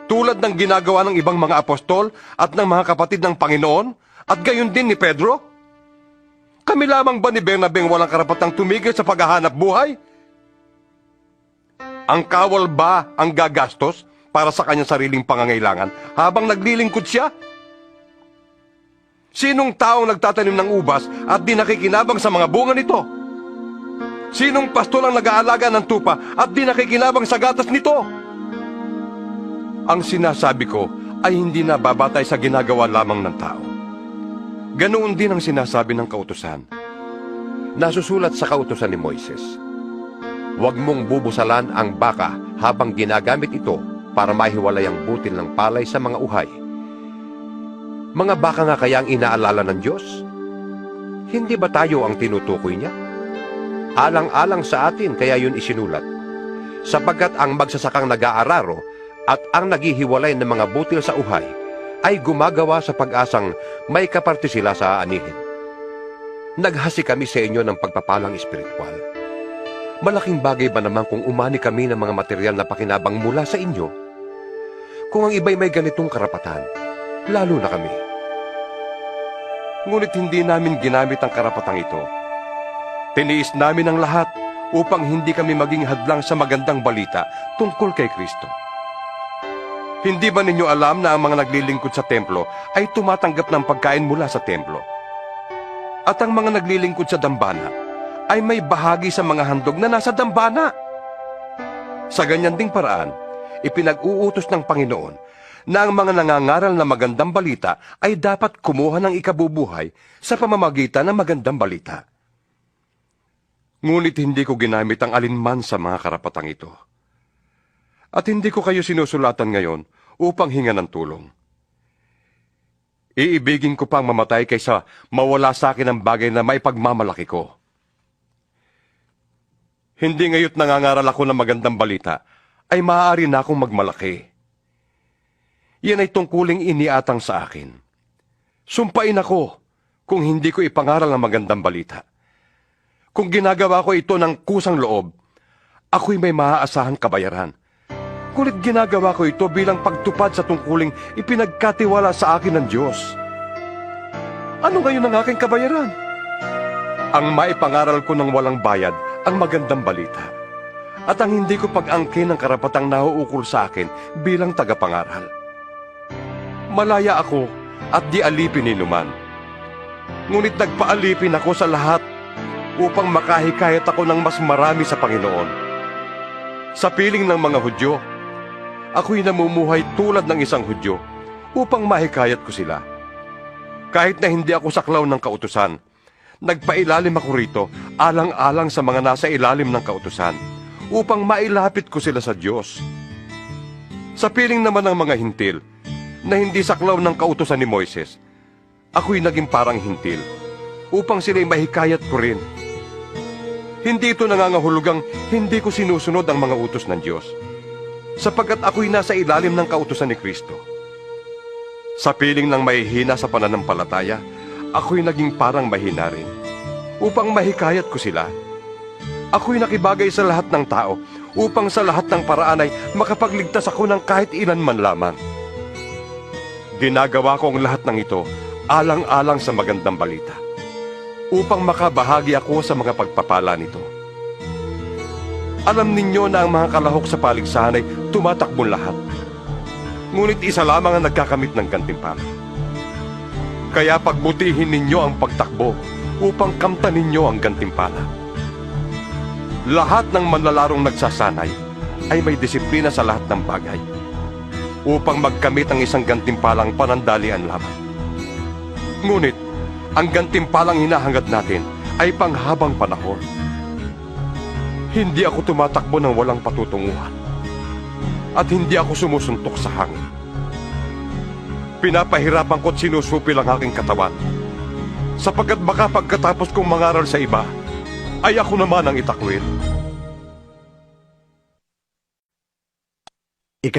tulad ng ginagawa ng ibang mga apostol at ng mga kapatid ng Panginoon, at gayon din ni Pedro? Kami lamang ba ni Bernabe walang karapatang tumigil sa paghahanap buhay? Ang kawal ba ang gagastos para sa kanyang sariling pangangailangan habang naglilingkod siya? Sinong taong nagtatanim ng ubas at di nakikinabang sa mga bunga nito? Sinong pastol ang nag-aalaga ng tupa at di nakikinabang sa gatas nito? Ang sinasabi ko ay hindi na babatay sa ginagawa lamang ng tao. Ganoon din ang sinasabi ng kautusan. Nasusulat sa kautusan ni Moises, huwag mong bubusalan ang baka habang ginagamit ito para mahiwalay ang butil ng palay sa mga uhay. Mga baka nga kaya ang inaalala ng Diyos? Hindi ba tayo ang tinutukoy niya? Alang-alang sa atin kaya yun isinulat. Sapagkat ang magsasakang nag-aararo at ang naghihiwalay ng mga butil sa uhay ay gumagawa sa pag-asang may kaparte sila sa aanihin. Naghasi kami sa inyo ng pagpapalang espiritual. Malaking bagay ba naman kung umani kami ng mga material na pakinabang mula sa inyo? Kung ang iba'y may ganitong karapatan, lalo na kami. Ngunit hindi namin ginamit ang karapatang ito. Tiniis namin ang lahat upang hindi kami maging hadlang sa magandang balita tungkol kay Kristo. Hindi ba ninyo alam na ang mga naglilingkod sa templo ay tumatanggap ng pagkain mula sa templo? At ang mga naglilingkod sa dambana ay may bahagi sa mga handog na nasa dambana. Sa ganyan ding paraan, ipinag-uutos ng Panginoon na ang mga nangangaral na magandang balita ay dapat kumuha ng ikabubuhay sa pamamagitan ng magandang balita. Ngunit hindi ko ginamit ang alinman sa mga karapatang ito. At hindi ko kayo sinusulatan ngayon upang hinga ng tulong. Iibigin ko pang mamatay kaysa mawala sa akin ang bagay na may pagmamalaki ko. Hindi ngayon nangangaral ako ng magandang balita, ay maaari na akong magmalaki. Yan ay tungkuling iniatang sa akin. Sumpain ako kung hindi ko ipangaral ang magandang balita. Kung ginagawa ko ito ng kusang loob, ako'y may maaasahang kabayaran. Ngunit ginagawa ko ito bilang pagtupad sa tungkuling ipinagkatiwala sa akin ng Diyos. Ano ngayon ang aking kabayaran? Ang maipangaral ko ng walang bayad ang magandang balita, at ang hindi ko pag-angkin ng karapatang nauukol sa akin bilang tagapangaral. Malaya ako at di alipin ni numan. Ngunit nagpaalipin ako sa lahat upang makahikayat ako ng mas marami sa Panginoon. Sa piling ng mga Hudyo, ako'y namumuhay tulad ng isang Hudyo upang mahikayat ko sila. Kahit na hindi ako saklaw ng kautusan, nagpailalim ako rito alang-alang sa mga nasa ilalim ng kautusan upang mailapit ko sila sa Diyos. Sa piling naman ng mga hintil na hindi saklaw ng kautusan ni Moises, ako'y naging parang hintil upang sila'y mahikayat ko rin. Hindi ito nangangahulugang hindi ko sinusunod ang mga utos ng Diyos, sapagkat ako'y nasa ilalim ng kautusan ni Kristo. Sa piling ng mahihina sa pananampalataya, ako'y naging parang mahina rin, upang mahikayat ko sila. Ako'y nakibagay sa lahat ng tao, upang sa lahat ng paraan ay makapagligtas ako ng kahit ilan man lamang. Ginagawa ko ang lahat ng ito alang-alang sa magandang balita, upang makabahagi ako sa mga pagpapala nito. Alam ninyo na ang mga kalahok sa paligsahan ay tumatakbong lahat. Ngunit isa lamang ang nagkakamit ng gantimpala. Kaya pagbutihin ninyo ang pagtakbo upang kamtan ninyo ang gantimpala. Lahat ng manlalarong nagsasanay ay may disiplina sa lahat ng bagay upang magkamit ang isang gantimpalang panandalian lamang. Ngunit, ang gantimpalang hinahangad natin ay panghabang panahon. Hindi ako tumatakbo ng walang patutunguhan at hindi ako sumusuntok sa hangin. Pinapahirapan ko't sinusupil ang aking katawan sapagkat baka pagkatapos kong mangaral sa iba ay ako naman ang itakwil. 10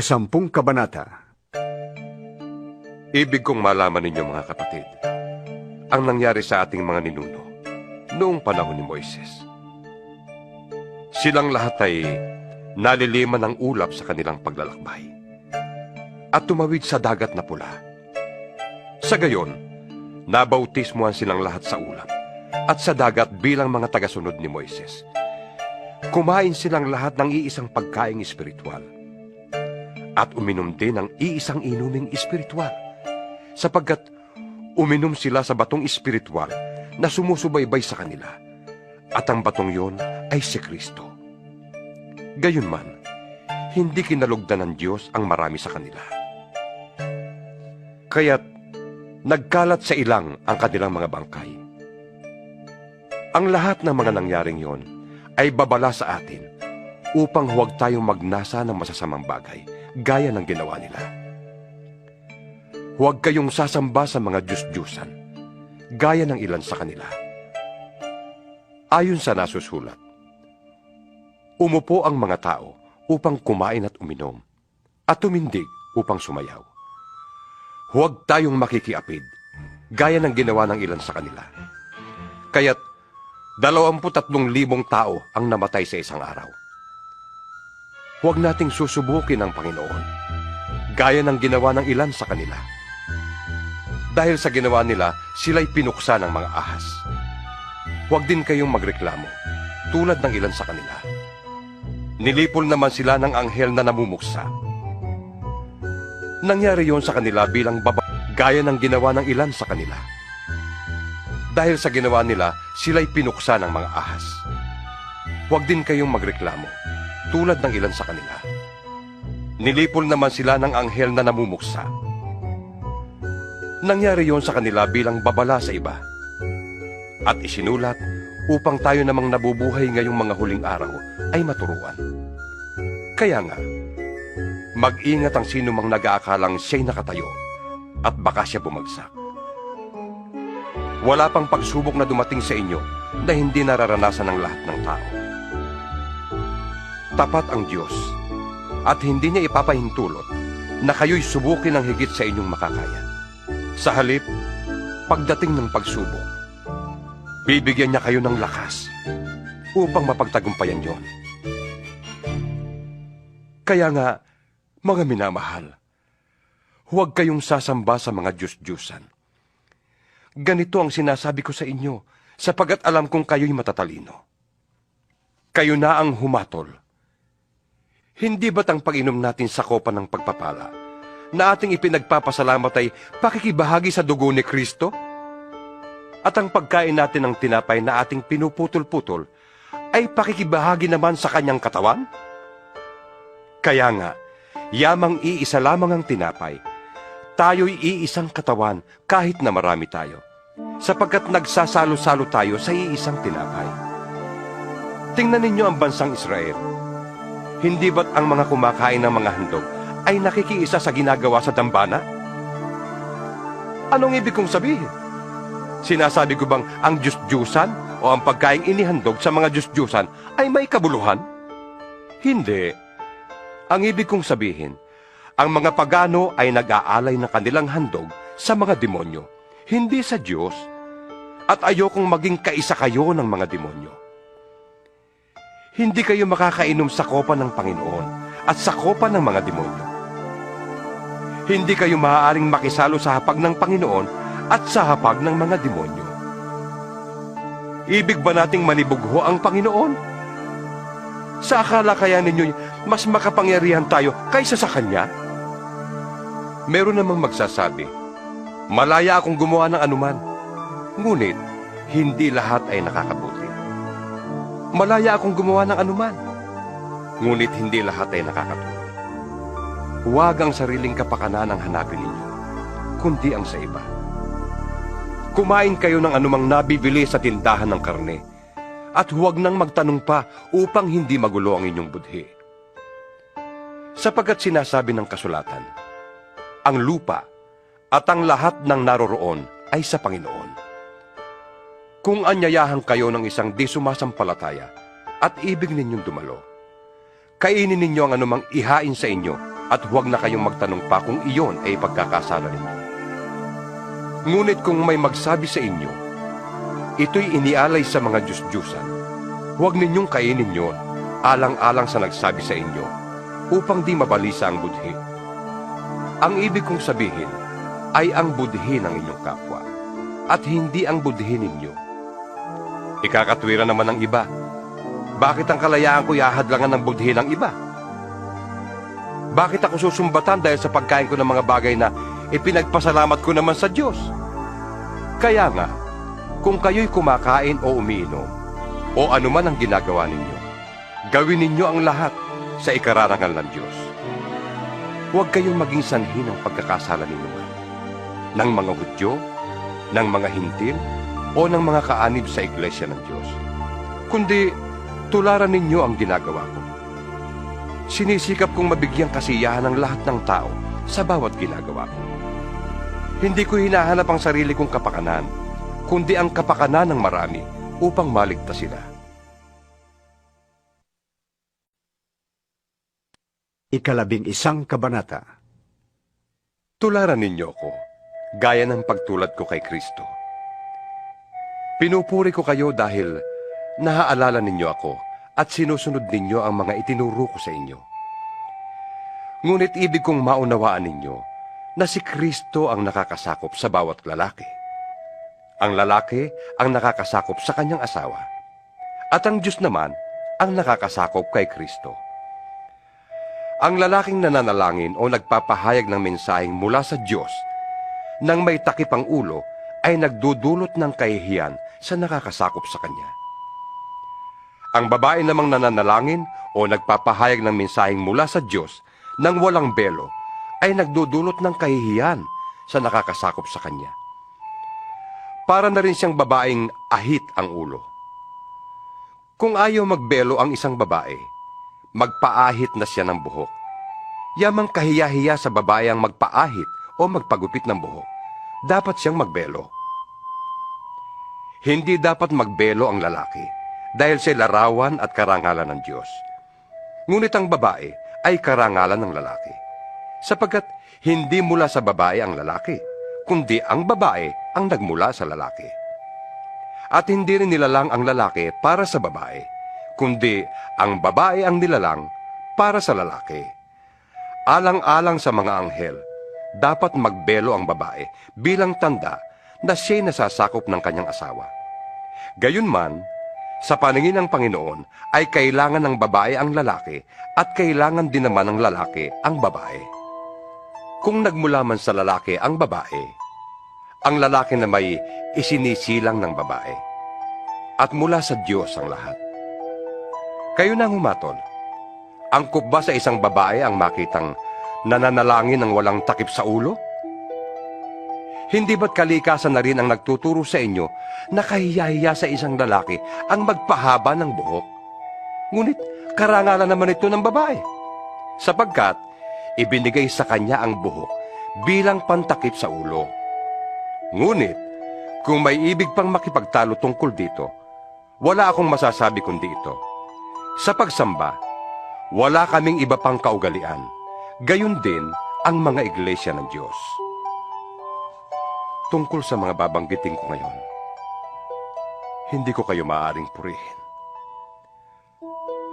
kabanata. Ibig kong malaman ninyo mga kapatid, ang nangyari sa ating mga ninuno noong panahon ni Moises. Silang lahat ay naliliman ng ulap sa kanilang paglalakbay at tumawid sa dagat na pula. Sa gayon, nabautismuhan silang lahat sa ulap at sa dagat bilang mga tagasunod ni Moises. Kumain silang lahat ng iisang pagkaing espiritual at uminom din ng iisang inuming espiritual, sapagkat uminom sila sa batong espiritual na sumusubaybay sa kanila, at ang batong yon ay si Kristo. Gayunman, hindi kinalugdan ng Diyos ang marami sa kanila. Kaya't nagkalat sa ilang ang kanilang mga bangkay. Ang lahat ng mga nangyaring yon ay babala sa atin upang huwag tayong magnasa ng masasamang bagay gaya ng ginawa nila. Huwag kayong sasamba sa mga Diyos-Diyusan, gaya ng ilan sa kanila. Ayon sa nasusulat, Umupo ang mga tao upang kumain at uminom, at tumindig upang sumayaw. Huwag tayong makikiapid, gaya ng ginawa ng ilan sa kanila. Kaya't 23,000 tao ang namatay sa isang araw. Huwag nating susubukin ang Panginoon, gaya ng ginawa ng ilan sa kanila. Dahil sa ginawa nila, sila'y pinuksa ng mga ahas. Huwag din kayong magreklamo, tulad ng ilan sa kanila. Nilipol naman sila ng anghel na namumuksa. Nangyari yon sa kanila bilang gaya ng ginawa ng ilan sa kanila. Dahil sa ginawa nila, sila'y pinuksa ng mga ahas. Huwag din kayong magreklamo, tulad ng ilan sa kanila. Nilipol naman sila ng anghel na namumuksa. Nangyari yon sa kanila bilang babala sa iba. At isinulat upang tayo namang nabubuhay ngayong mga huling araw ay maturuan. Kaya nga, mag-ingat ang sino mang nag-aakalang siya'y nakatayo at baka siya bumagsak. Wala pang pagsubok na dumating sa inyo na hindi nararanasan ng lahat ng tao. Tapat ang Diyos at hindi niya ipapahintulot na kayo'y subukin ng higit sa inyong makakaya. Sa halip, pagdating ng pagsubok, bibigyan niya kayo ng lakas upang mapagtagumpayan yon. Kaya nga, mga minamahal, huwag kayong sasamba sa mga Diyos-Diyusan. Ganito ang sinasabi ko sa inyo, sapagat alam kong kayo'y matatalino. Kayo na ang humatol. Hindi ba't ang pag-inom natin sa kopa ng pagpapala na ating ipinagpapasalamat ay pakikibahagi sa dugo ni Kristo? At ang pagkain natin ng tinapay na ating pinuputol-putol ay pakikibahagi naman sa kanyang katawan? Kaya nga, yamang iisa lamang ang tinapay, tayo'y iisang katawan kahit na marami tayo, sapagkat nagsasalo-salo tayo sa iisang tinapay. Tingnan ninyo ang bansang Israel. Hindi ba't ang mga kumakain ng mga handog ay nakikiisa sa ginagawa sa dambana? Anong ibig kong sabihin? Sinasabi ko bang ang Diyos-Diyusan o ang pagkaing inihandog sa mga Diyos-Diyusan ay may kabuluhan? Hindi. Ang ibig kong sabihin, ang mga pagano ay nag-aalay ng kanilang handog sa mga demonyo, hindi sa Diyos, at ayokong maging kaisa kayo ng mga demonyo. Hindi kayo makakainom sa kopa ng Panginoon at sa kopa ng mga demonyo. Hindi kayo maaaring makisalo sa hapag ng Panginoon at sa hapag ng mga demonyo. Ibig ba nating malibugho ang Panginoon? Sa akala kaya ninyo mas makapangyarihan tayo kaysa sa Kanya? Meron namang magsasabi, malaya akong gumawa ng anuman, ngunit hindi lahat ay nakakabuti. Malaya akong gumawa ng anuman, ngunit hindi lahat ay nakakatulong. Huwag ang sariling kapakanan ang hanapin ninyo, kundi ang sa iba. Kumain kayo ng anumang nabibili sa tindahan ng karne, at huwag nang magtanong pa upang hindi magulo ang inyong budhi. Sapagkat sinasabi ng kasulatan, ang lupa at ang lahat ng naroroon ay sa Panginoon. Kung anyayahan kayo ng isang di sumasampalataya at ibig ninyong dumalo, kainin ninyo ang anumang ihain sa inyo at huwag na kayong magtanong pa kung iyon ay pagkakasala ninyo. Ngunit kung may magsabi sa inyo, ito'y inialay sa mga Diyos-Diyusan, huwag ninyong kainin yon, alang-alang sa nagsabi sa inyo, upang di mabalisa ang budhi. Ang ibig kong sabihin ay ang budhi ng inyong kapwa, at hindi ang budhi ninyo. Ikakatwira naman ng iba, bakit ang kalayaan ko'y ahadlangan ng budhi ng iba? Bakit ako susumbatan dahil sa pagkain ko ng mga bagay na ipinagpasalamat ko naman sa Diyos? Kaya nga, kung kayo'y kumakain o umiinom, o anuman ang ginagawa ninyo, gawin ninyo ang lahat sa ikararangal ng Diyos. Huwag kayong maging sanhi ng pagkakasala ninyo ng mga Hudyo, ng mga Hintil, o ng mga kaanib sa Iglesia ng Diyos. Kundi, tularan ninyo ang ginagawa ko. Sinisikap kong mabigyang kasiyahan ng lahat ng tao sa bawat ginagawa ko. Hindi ko hinahanap ang sarili kong kapakanan, kundi ang kapakanan ng marami upang maligtas sila. 11 kabanata. Tularan ninyo ako, gaya ng pagtulad ko kay Kristo. Pinupuri ko kayo dahil naaalala ninyo ako at sinusunod ninyo ang mga itinuro ko sa inyo. Ngunit ibig kong maunawaan ninyo na si Kristo ang nakakasakop sa bawat lalaki. Ang lalaki ang nakakasakop sa kanyang asawa, at ang Diyos naman ang nakakasakop kay Kristo. Ang lalaking nananalangin o nagpapahayag ng mensaheng mula sa Diyos nang may takip ang ulo ay nagdudulot ng kahihiyan sa nakakasakop sa kanya. Ang babae namang nananalangin o nagpapahayag ng mensaheng mula sa Diyos nang walang belo ay nagdudulot ng kahihiyan sa nakakasakop sa kanya. Para na rin siyang babaeng ahit ang ulo. Kung ayaw magbelo ang isang babae, magpaahit na siya ng buhok. Yamang kahiya-hiya sa babae ang magpaahit o magpagupit ng buhok. Dapat siyang magbelo. Hindi dapat magbelo ang lalaki dahil siya larawan at karangalan ng Diyos. Ngunit ang babae ay karangalan ng lalaki, sapagkat hindi mula sa babae ang lalaki, kundi ang babae ang nagmula sa lalaki. At hindi rin nilalang ang lalaki para sa babae, kundi ang babae ang nilalang para sa lalaki. Alang-alang sa mga anghel, dapat magbelo ang babae bilang tanda na siya'y nasasakop ng kanyang asawa. Gayunman, sa paningin ng Panginoon ay kailangan ng babae ang lalaki at kailangan din naman ng lalaki ang babae. Kung nagmula man sa lalaki ang babae, ang lalaki na may isinisilang ng babae, at mula sa Diyos ang lahat. Kayo nang humatol, angkop ba sa isang babae ang makitang nananalangin ng walang takip sa ulo? Hindi ba't kalikasan na rin ang nagtuturo sa inyo na kahiya-hiya sa isang lalaki ang magpahaba ng buhok? Ngunit karangalan naman ito ng babae, sapagkat ibinigay sa kanya ang buhok bilang pantakip sa ulo. Ngunit kung may ibig pang makipagtalo tungkol dito, wala akong masasabi kundi ito. Sa pagsamba, wala kaming iba pang kaugalian, gayon din ang mga iglesia ng Diyos. Tungkol sa mga babanggitin ko ngayon, hindi ko kayo maaaring purihin.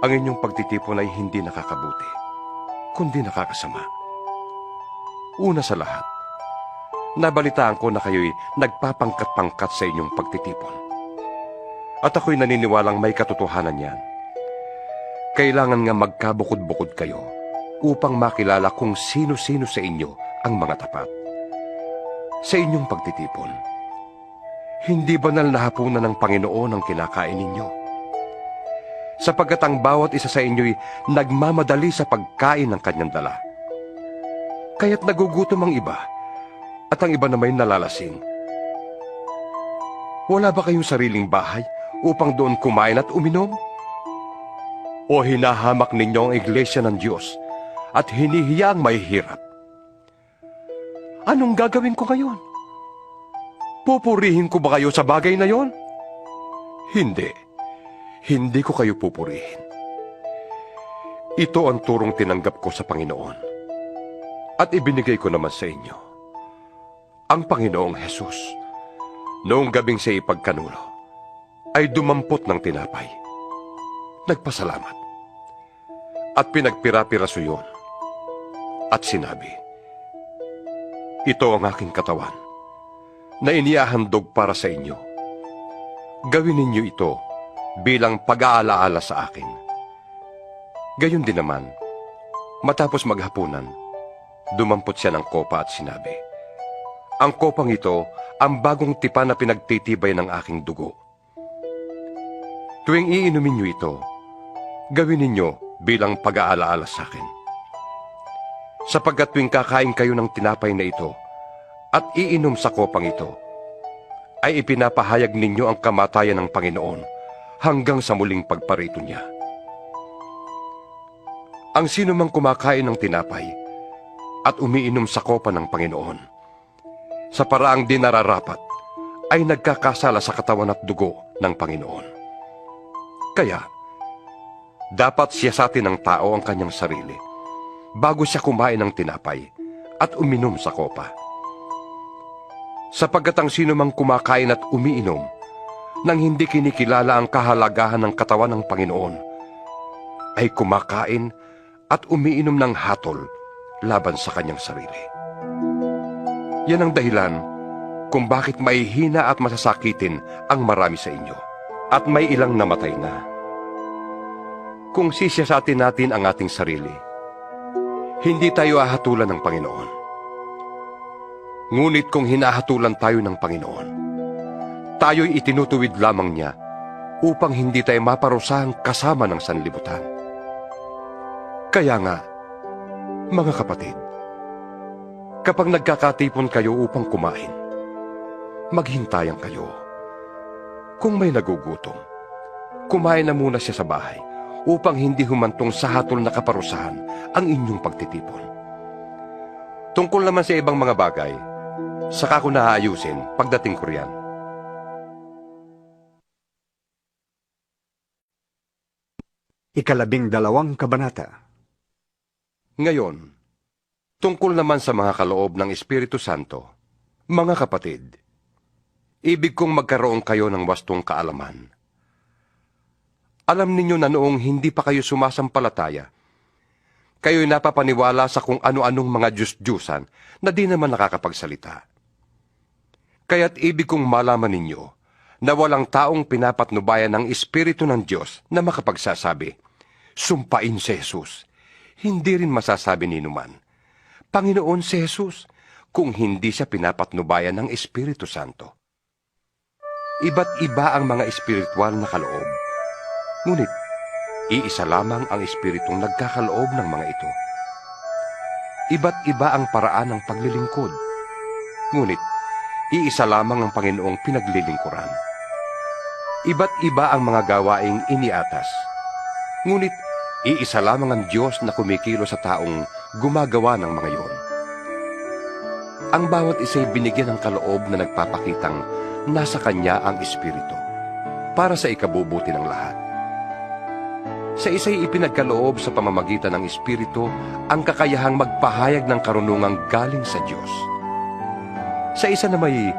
Ang inyong pagtitipon ay hindi nakakabuti, kundi nakakasama. Una sa lahat, nabalitaan ko na kayo'y nagpapangkat-pangkat sa inyong pagtitipon. At ako'y naniniwalang may katotohanan yan. Kailangan nga magkabukod-bukod kayo upang makilala kung sino-sino sa inyo ang mga tapat. Sa inyong pagtitipon, hindi banal na hapunan ng Panginoon ang kinakain ninyo? Sapagkat ang bawat isa sa inyo'y nagmamadali sa pagkain ng kanyang dala. Kaya't nagugutom ang iba, at ang iba namay nalalasing. Wala ba kayong sariling bahay upang doon kumain at uminom? O hinahamak ninyo ang iglesia ng Diyos at hinihiya ang mahihirap? Anong gagawin ko ngayon? Pupurihin ko ba kayo sa bagay na yon? Hindi. Hindi ko kayo pupurihin. Ito ang turong tinanggap ko sa Panginoon at ibinigay ko naman sa inyo. Ang Panginoong Hesus, noong gabing siya ipagkanulo, ay dumampot ng tinapay. Nagpasalamat at pinagpira-piraso yun at sinabi, "Ito ang aking katawan na inihahandog para sa inyo. Gawin ninyo ito bilang pag-aalaala sa akin." Gayon din naman, matapos maghapunan, dumampot siya ng kopa at sinabi, "Ang kopang ito ang bagong tipan na pinagtitibay ng aking dugo. Tuwing iinumin niyo ito, gawin ninyo bilang pag-aalaala sa akin. Sapagkat tuwing kakain kayo ng tinapay na ito at iinom sa kopang ito, ay ipinapahayag ninyo ang kamatayan ng Panginoon hanggang sa muling pagparito niya. Ang sino mang kumakain ng tinapay at umiinom sa kopa ng Panginoon, sa paraang di nararapat, ay nagkakasala sa katawan at dugo ng Panginoon. Kaya, dapat siyasatin ng tao ang kanyang sarili bago siya kumain ng tinapay at uminom sa kopa. Sapagkat ang sino mang kumakain at umiinom nang hindi kinikilala ang kahalagahan ng katawan ng Panginoon, ay kumakain at umiinom ng hatol laban sa kanyang sarili. Yan ang dahilan kung bakit mahihina at masasakitin ang marami sa inyo, at may ilang namatay na. Kung sisiyasatin natin ang ating sarili, hindi tayo ahatulan ng Panginoon. Ngunit kung hinahatulan tayo ng Panginoon, tayo'y itinutuwid lamang niya upang hindi tayo maparusahang kasama ng sanlibutan. Kaya nga, mga kapatid, kapag nagkakatipon kayo upang kumain, maghintayan kayo. Kung may nagugutom, kumain na muna siya sa bahay upang hindi humantong sa hatol na kaparusahan ang inyong pagtitipon. Tungkol naman sa ibang mga bagay, saka ko naayusin pagdating ko riyan. Ikalabing-dalawang kabanata. Ngayon, tungkol naman sa mga kaloob ng Espiritu Santo, mga kapatid, ibig kong magkaroon kayo ng wastong kaalaman. Alam ninyo na noong hindi pa kayo sumasampalataya, kayo'y napapaniwala sa kung ano-anong mga Diyos-Diyusan na di naman nakakapagsalita. Kaya't ibig kong malaman ninyo na walang taong pinapatnubayan ng Espiritu ng Diyos na makapagsasabi, "Sumpain si Jesus." Hindi rin masasabi ni numan, "Panginoon si Jesus," kung hindi siya pinapatnubayan ng Espiritu Santo. Iba't iba ang mga espiritual na kaloob. Ngunit, iisa lamang ang Espiritong nagkakaloob ng mga ito. Iba't iba ang paraan ng paglilingkod. Ngunit, iisa lamang ang Panginoong pinaglilingkuran. Iba't iba ang mga gawaing iniatas. Ngunit, iisa lamang ang Diyos na kumikilo sa taong gumagawa ng mga iyon. Ang bawat isa'y binigyan ng kaloob na nagpapakitang nasa Kanya ang Espiritu para sa ikabubuti ng lahat. Sa isa'y ipinagkaloob sa pamamagitan ng Espiritu ang kakayahang magpahayag ng karunungang galing sa Diyos. Sa isa na may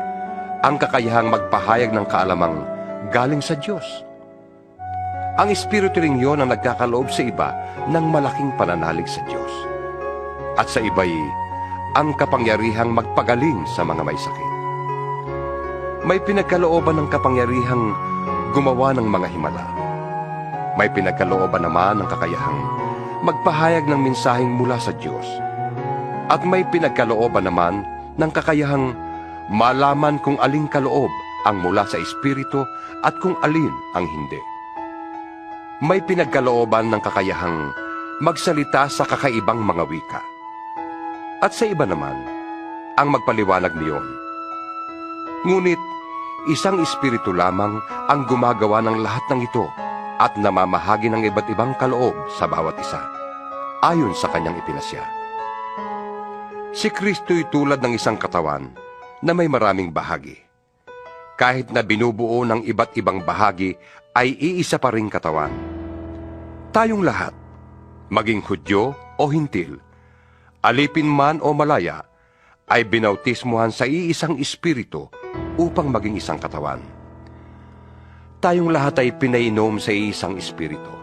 ang kakayahang magpahayag ng kaalamang galing sa Diyos. Ang Espiritu rin yun ang nagkakaloob sa iba ng malaking pananalig sa Diyos. At sa iba'y ang kapangyarihang magpagaling sa mga may sakit. May pinagkalooban ng kapangyarihang gumawa ng mga himala. May pinagkalooban naman ng kakayahang magpahayag ng mensaheng mula sa Diyos. At may pinagkalooban naman ng kakayahang malaman kung aling kaloob ang mula sa Espiritu at kung alin ang hindi. May pinagkalooban ng kakayahang magsalita sa kakaibang mga wika. At sa iba naman, ang magpaliwanag niyon. Ngunit, isang Espiritu lamang ang gumagawa ng lahat ng ito at namamahagi ng iba't ibang kaloob sa bawat isa, ayon sa kanyang ipinasya. Si Kristo'y tulad ng isang katawan na may maraming bahagi. Kahit na binubuo ng iba't ibang bahagi, ay iisa pa ring katawan. Tayong lahat, maging Hudyo o Hintil, alipin man o malaya, ay binautismuhan sa iisang Espiritu upang maging isang katawan. Tayong lahat ay pinainom sa iisang Espiritu.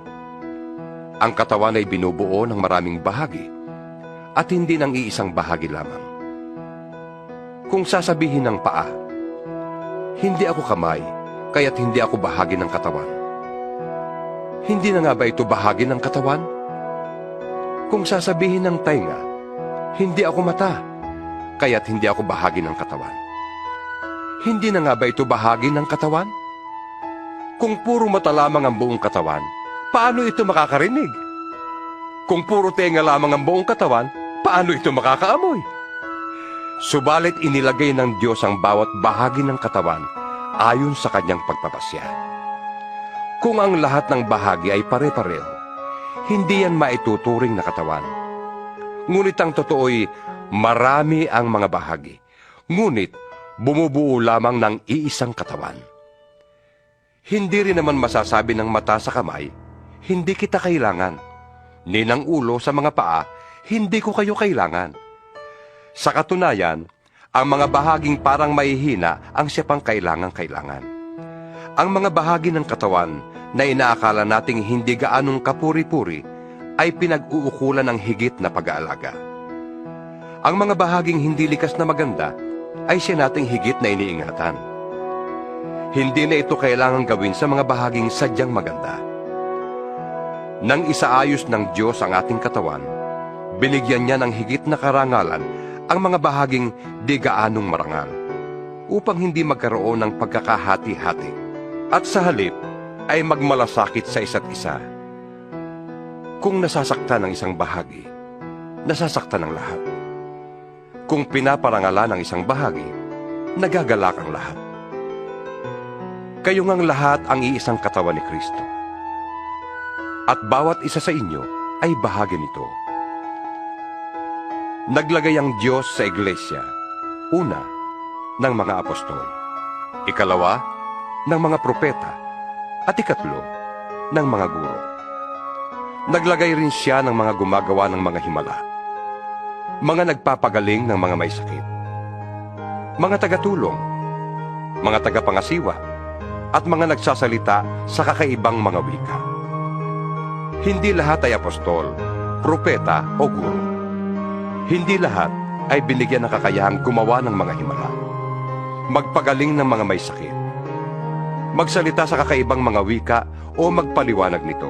Ang katawan ay binubuo ng maraming bahagi at hindi ng iisang bahagi lamang. Kung sasabihin ng paa, "Hindi ako kamay, kaya't hindi ako bahagi ng katawan." Hindi na nga ba ito bahagi ng katawan? Kung sasabihin ng tainga, "Hindi ako mata, kaya't hindi ako bahagi ng katawan." Hindi na nga ba ito bahagi ng katawan? Kung puro mata lamang ang buong katawan, paano ito makakarinig? Kung puro tenga lamang ang buong katawan, paano ito makakaamoy? Subalit inilagay ng Diyos ang bawat bahagi ng katawan ayon sa kanyang pagpapasya. Kung ang lahat ng bahagi ay pare-pareho, hindi yan maituturing na katawan. Ngunit ang totoo'y marami ang mga bahagi, ngunit bumubuo lamang ng iisang katawan. Hindi rin naman masasabi ng mata sa kamay, "Hindi kita kailangan," ni ng ulo sa mga paa, hindi ko kayo kailangan. Sa katunayan, ang mga bahaging parang mahihina ang siya pang kailangan. Ang mga bahagi ng katawan na inaakala nating hindi gaanong kapuri-puri ay pinag-uukulan ng higit na pag-aalaga. Ang mga bahaging hindi likas na maganda ay siya nating higit na iniingatan. Hindi na ito kailangang gawin sa mga bahaging sadyang maganda. Nang isaayos ng Diyos ang ating katawan, binigyan niya ng higit na karangalan ang mga bahaging di gaanong marangal, upang hindi magkaroon ng pagkakahati-hati, at sa halip ay magmalasakit sa isa't isa. Kung nasasaktan ang isang bahagi, nasasaktan ang lahat. Kung pinaparangalan ang isang bahagi, nagagalak ang lahat. Kayo ngang lahat ang iisang katawan ni Kristo. At bawat isa sa inyo ay bahagi nito. Naglagay ang Diyos sa iglesia, una, ng mga apostol, ikalawa, ng mga propeta, at ikatlo, ng mga guro. Naglagay rin siya ng mga gumagawa ng mga himala, mga nagpapagaling ng mga may sakit, mga tagatulong, mga tagapangasiwa, at mga nagsasalita sa kakaibang mga wika. Hindi lahat ay apostol, propeta o guro. Hindi lahat ay binigyan ng kakayahang gumawa ng mga himala, magpagaling ng mga may sakit, magsalita sa kakaibang mga wika o magpaliwanag nito.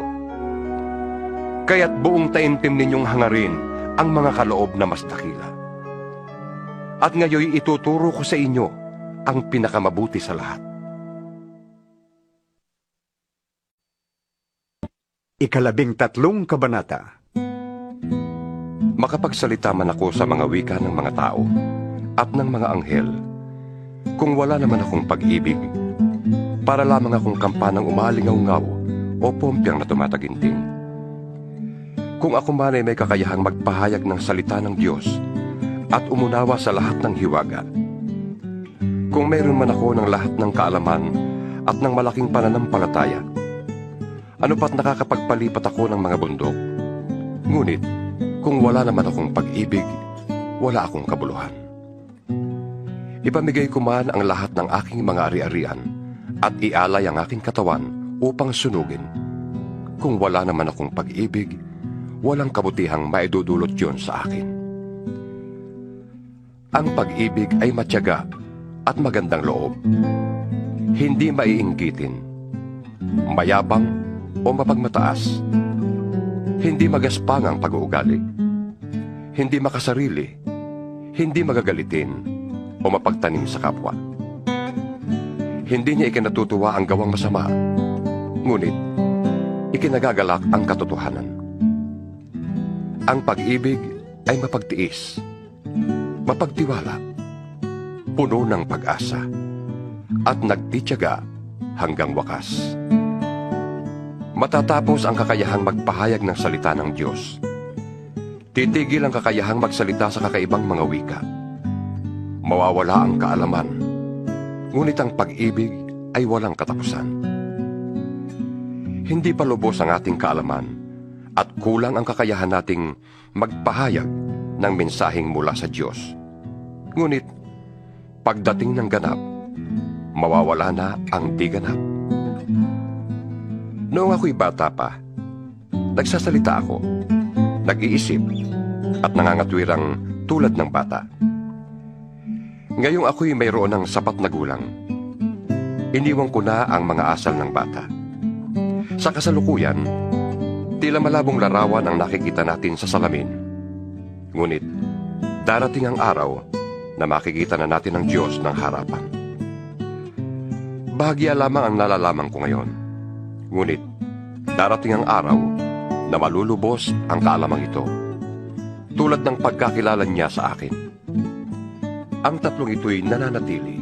Kaya't buong taimtim ninyong hangarin ang mga kaloob na mas dakila. At ngayoy ituturo ko sa inyo ang pinakamabuti sa lahat. Ikalabing-tatlong kabanata. Makapagsalita man ako sa mga wika ng mga tao at ng mga anghel, kung wala naman akong pag-ibig, para lamang akong kampanang umalingaw-ngaw o pompyang na tumataginting. Kung ako man ay may kakayahang magpahayag ng salita ng Diyos at umunawa sa lahat ng hiwaga, kung mayroon man ako ng lahat ng kaalaman at ng malaking pananampalataya, ano pa't nakakapagpalipat ako ng mga bundok, ngunit kung wala naman akong pag-ibig, wala akong kabuluhan. Ipamigay ko man ang lahat ng aking mga ari-arian at ialay ang aking katawan upang sunugin. Kung wala naman akong pag-ibig, walang kabutihang maidudulot yon sa akin. Ang pag-ibig ay matyaga at magandang loob. Hindi maiinggitin, mayabang o mapagmataas. Hindi magaspang ang pag-uugali, hindi makasarili, hindi magagalitin o mapagtanim sa kapwa. Hindi niya ikinatutuwa ang gawang masama, ngunit ikinagagalak ang katotohanan. Ang pag-ibig ay mapagtiis, mapagtiwala, puno ng pag-asa, at nagtitiyaga hanggang wakas. Matatapos ang kakayahang magpahayag ng salita ng Diyos. Titigil ang kakayahang magsalita sa kakaibang mga wika. Mawawala ang kaalaman, ngunit ang pag-ibig ay walang katapusan. Hindi pa lubos ang ating kaalaman at kulang ang kakayahan nating magpahayag ng mensaheng mula sa Diyos. Ngunit, pagdating ng ganap, mawawala na ang di ganap. Noong ako'y bata pa, nagsasalita ako, nag-iisip, at nangangatwirang tulad ng bata. Ngayong ako'y mayroon ng sapat na gulang, iniwan ko na ang mga asal ng bata. Sa kasalukuyan, tila malabong larawan ang nakikita natin sa salamin. Ngunit, darating ang araw na makikita na natin ang Diyos ng harapan. Bahagya lamang ang nalalaman ko ngayon. Ngunit, darating ang araw na malulubos ang kaalamang ito, tulad ng pagkakilala niya sa akin. Ang tatlong ito'y nananatili.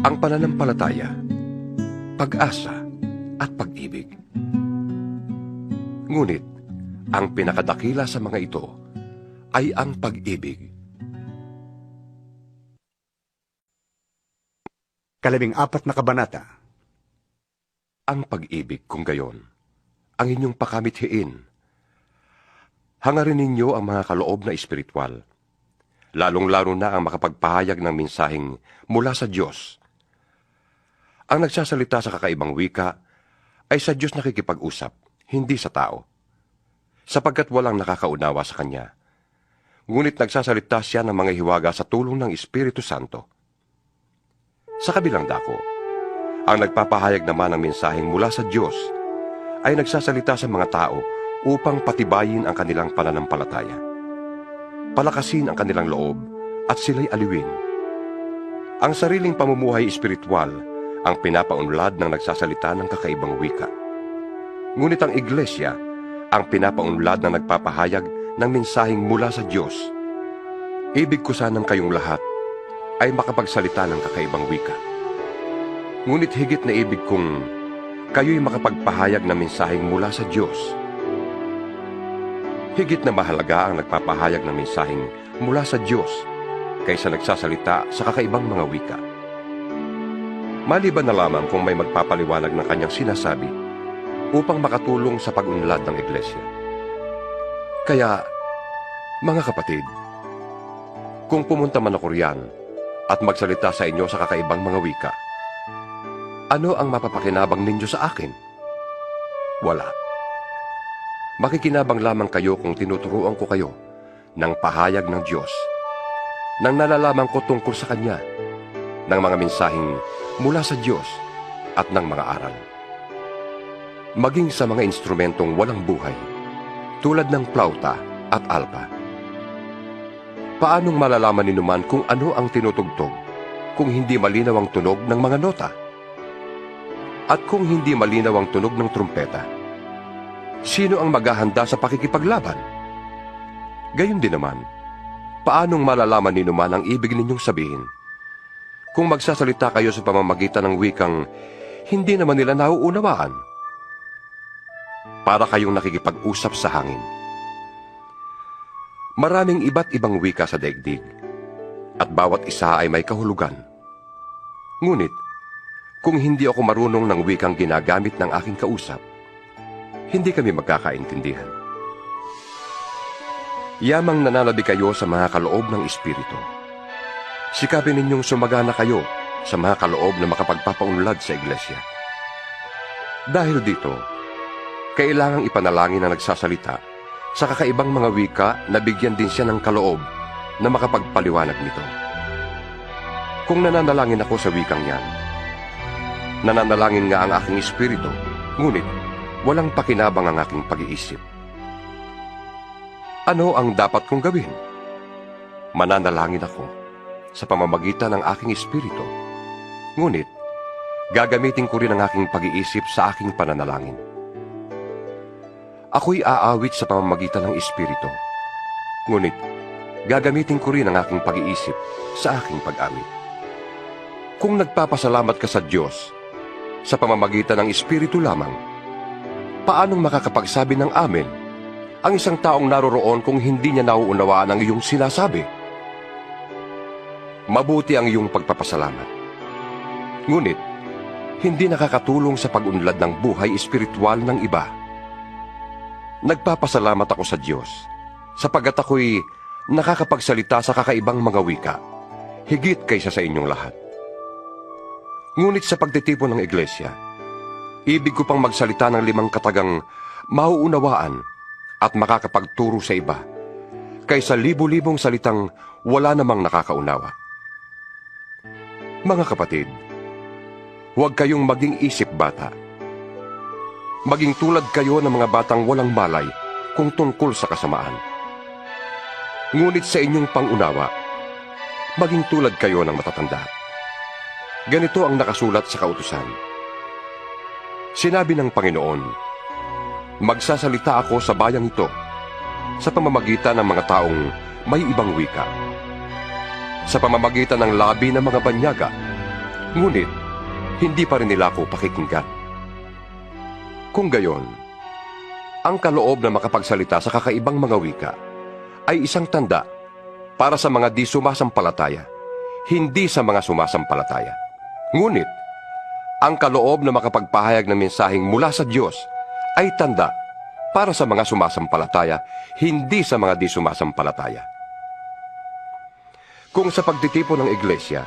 Ang pananampalataya, pag-asa, at pag-ibig. Ngunit, ang pinakadakila sa mga ito ay ang pag-ibig. Kalabing-apat na kabanata. Ang pag-ibig kung gayon, ang inyong pakamithiin. Hangarin ninyo ang mga kaloob na espiritual, lalong-lalo na ang makapagpahayag ng mensaheng mula sa Diyos. Ang nagsasalita sa kakaibang wika ay sa Diyos nakikipag-usap, hindi sa tao, sapagkat walang nakakaunawa sa Kanya. Ngunit nagsasalita siya ng mga hiwaga sa tulong ng Espiritu Santo. Sa kabilang dako, ang nagpapahayag naman ng mensaheng mula sa Diyos ay nagsasalita sa mga tao upang patibayin ang kanilang pananampalataya, palakasin ang kanilang loob at sila'y aliwin. Ang sariling pamumuhay espiritual ang pinapaunlad ng nagsasalita ng kakaibang wika. Ngunit ang iglesia ang pinapaunlad na nagpapahayag ng mensaheng mula sa Diyos. Ibig ko sanang kayong lahat ay makapagsalita ng kakaibang wika. Ngunit higit na ibig kong kayo'y makapagpahayag ng mensaheng mula sa Diyos. Higit na mahalaga ang nagpapahayag ng mensaheng mula sa Diyos kaysa nagsasalita sa kakaibang mga wika. Maliban na lamang kung may magpapaliwanag ng kanyang sinasabi upang makatulong sa pag-unlad ng iglesia. Kaya, mga kapatid, kung pumunta man ako riyan at magsalita sa inyo sa kakaibang mga wika, ano ang mapapakinabang ninyo sa akin? Wala. Makikinabang lamang kayo kung tinuturuan ko kayo ng pahayag ng Diyos, nang nalalaman ko tungkol sa Kanya, ng mga mensaheng mula sa Diyos at ng mga aral. Maging sa mga instrumentong walang buhay, tulad ng plauta at alpa. Paanong malalaman ninuman kung ano ang tinutugtog kung hindi malinaw ang tunog ng mga nota? At kung hindi malinaw ang tunog ng trumpeta, sino ang maghahanda sa pakikipaglaban? Gayon din naman, paanong malalaman ninuman ang ibig ninyong sabihin kung magsasalita kayo sa pamamagitan ng wikang hindi naman nila nauunawaan? Para kayong nakikipag-usap sa hangin. Maraming iba't ibang wika sa daigdig, at bawat isa ay may kahulugan. Ngunit, kung hindi ako marunong ng wikang ginagamit ng aking kausap, hindi kami magkakaintindihan. Yamang nananabi kayo sa mga kaloob ng Espiritu. Sikapin ninyong sumagana kayo sa mga kaloob na makapagpapaunlad sa iglesia. Dahil dito, kailangang ipanalangin na nagsasalita sa kakaibang mga wika na bigyan din siya ng kaloob na makapagpaliwanag nito. Kung nananalangin ako sa wikang yan, nananalangin nga ang aking espiritu, ngunit walang pakinabang ang aking pag-iisip. Ano ang dapat kong gawin? Mananalangin ako sa pamamagitan ng aking espiritu, ngunit gagamitin ko rin ang aking pag-iisip sa aking pananalangin. Ako'y aawit sa pamamagitan ng espiritu, ngunit gagamitin ko rin ang aking pag-iisip sa aking pag-awit. Kung nagpapasalamat ka sa Diyos sa pamamagitan ng espiritu lamang, paanong makakapagsabi ng amen ang isang taong naroroon kung hindi niya nauunawaan ang iyong sinasabi? Mabuti ang iyong pagpapasalamat, ngunit hindi nakakatulong sa pag-unlad ng buhay espiritual ng iba. Nagpapasalamat ako sa Diyos sapagkat ako'y nakakapagsalita sa kakaibang mga wika, higit kaysa sa inyong lahat. Ngunit sa pagtitipon ng iglesia, ibig ko pang magsalita ng 5 katagang mauunawaan at makakapagturo sa iba, kaysa libu-libong salitang wala namang nakakaunawa. Mga kapatid, huwag kayong maging isip bata. Maging tulad kayo ng mga batang walang malay kung tungkol sa kasamaan. Ngunit sa inyong pangunawa, maging tulad kayo ng matatanda. Ganito ang nakasulat sa kautusan. Sinabi ng Panginoon, magsasalita ako sa bayang ito sa pamamagitan ng mga taong may ibang wika, sa pamamagitan ng labi ng mga banyaga, ngunit hindi pa rin nila ako pakikinggan. Kung gayon, ang kaloob na makapagsalita sa kakaibang mga wika ay isang tanda para sa mga di sumasampalataya, hindi sa mga sumasampalataya. Ngunit, ang kaloob na makapagpahayag ng mensaheng mula sa Diyos ay tanda para sa mga sumasampalataya, hindi sa mga di sumasampalataya. Kung sa pagtitipon ng iglesia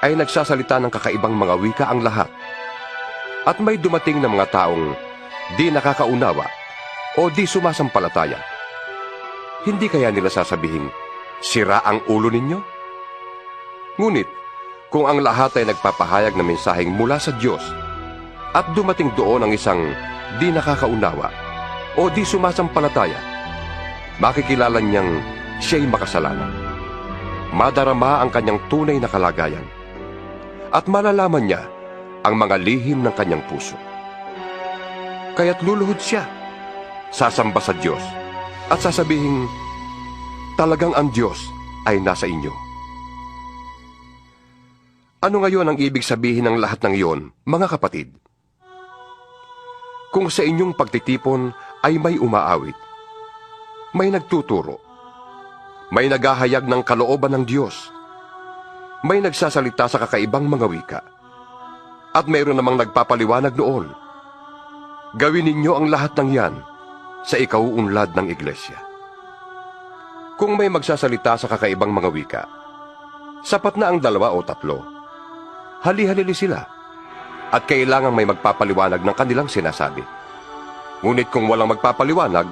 ay nagsasalita ng kakaibang mga wika ang lahat, at may dumating na mga taong di nakakaunawa o di sumasampalataya, hindi kaya nila sasabihin, sira ang ulo ninyo? Ngunit, kung ang lahat ay nagpapahayag ng mensaheng mula sa Diyos, at dumating doon ang isang di nakakaunawa o di sumasampalataya, makikilala niyang siya'y makasalanan. Madarama ang kanyang tunay na kalagayan, at malalaman niya ang mga lihim ng kanyang puso. Kaya't luluhod siya, sasamba sa Diyos, at sasabihin, talagang ang Diyos ay nasa inyo. Ano ngayon ang ibig sabihin ng lahat ng iyon, mga kapatid? Kung sa inyong pagtitipon ay may umaawit, may nagtuturo, may naghahayag ng kalooban ng Diyos, may nagsasalita sa kakaibang mga wika, at mayroon namang nagpapaliwanag noon, gawin ninyo ang lahat ng yan sa ikauunlad ng iglesia. Kung may magsasalita sa kakaibang mga wika, sapat na ang 2 o 3. Hali-halili sila, at kailangang may magpapaliwanag ng kanilang sinasabi. Ngunit kung walang magpapaliwanag,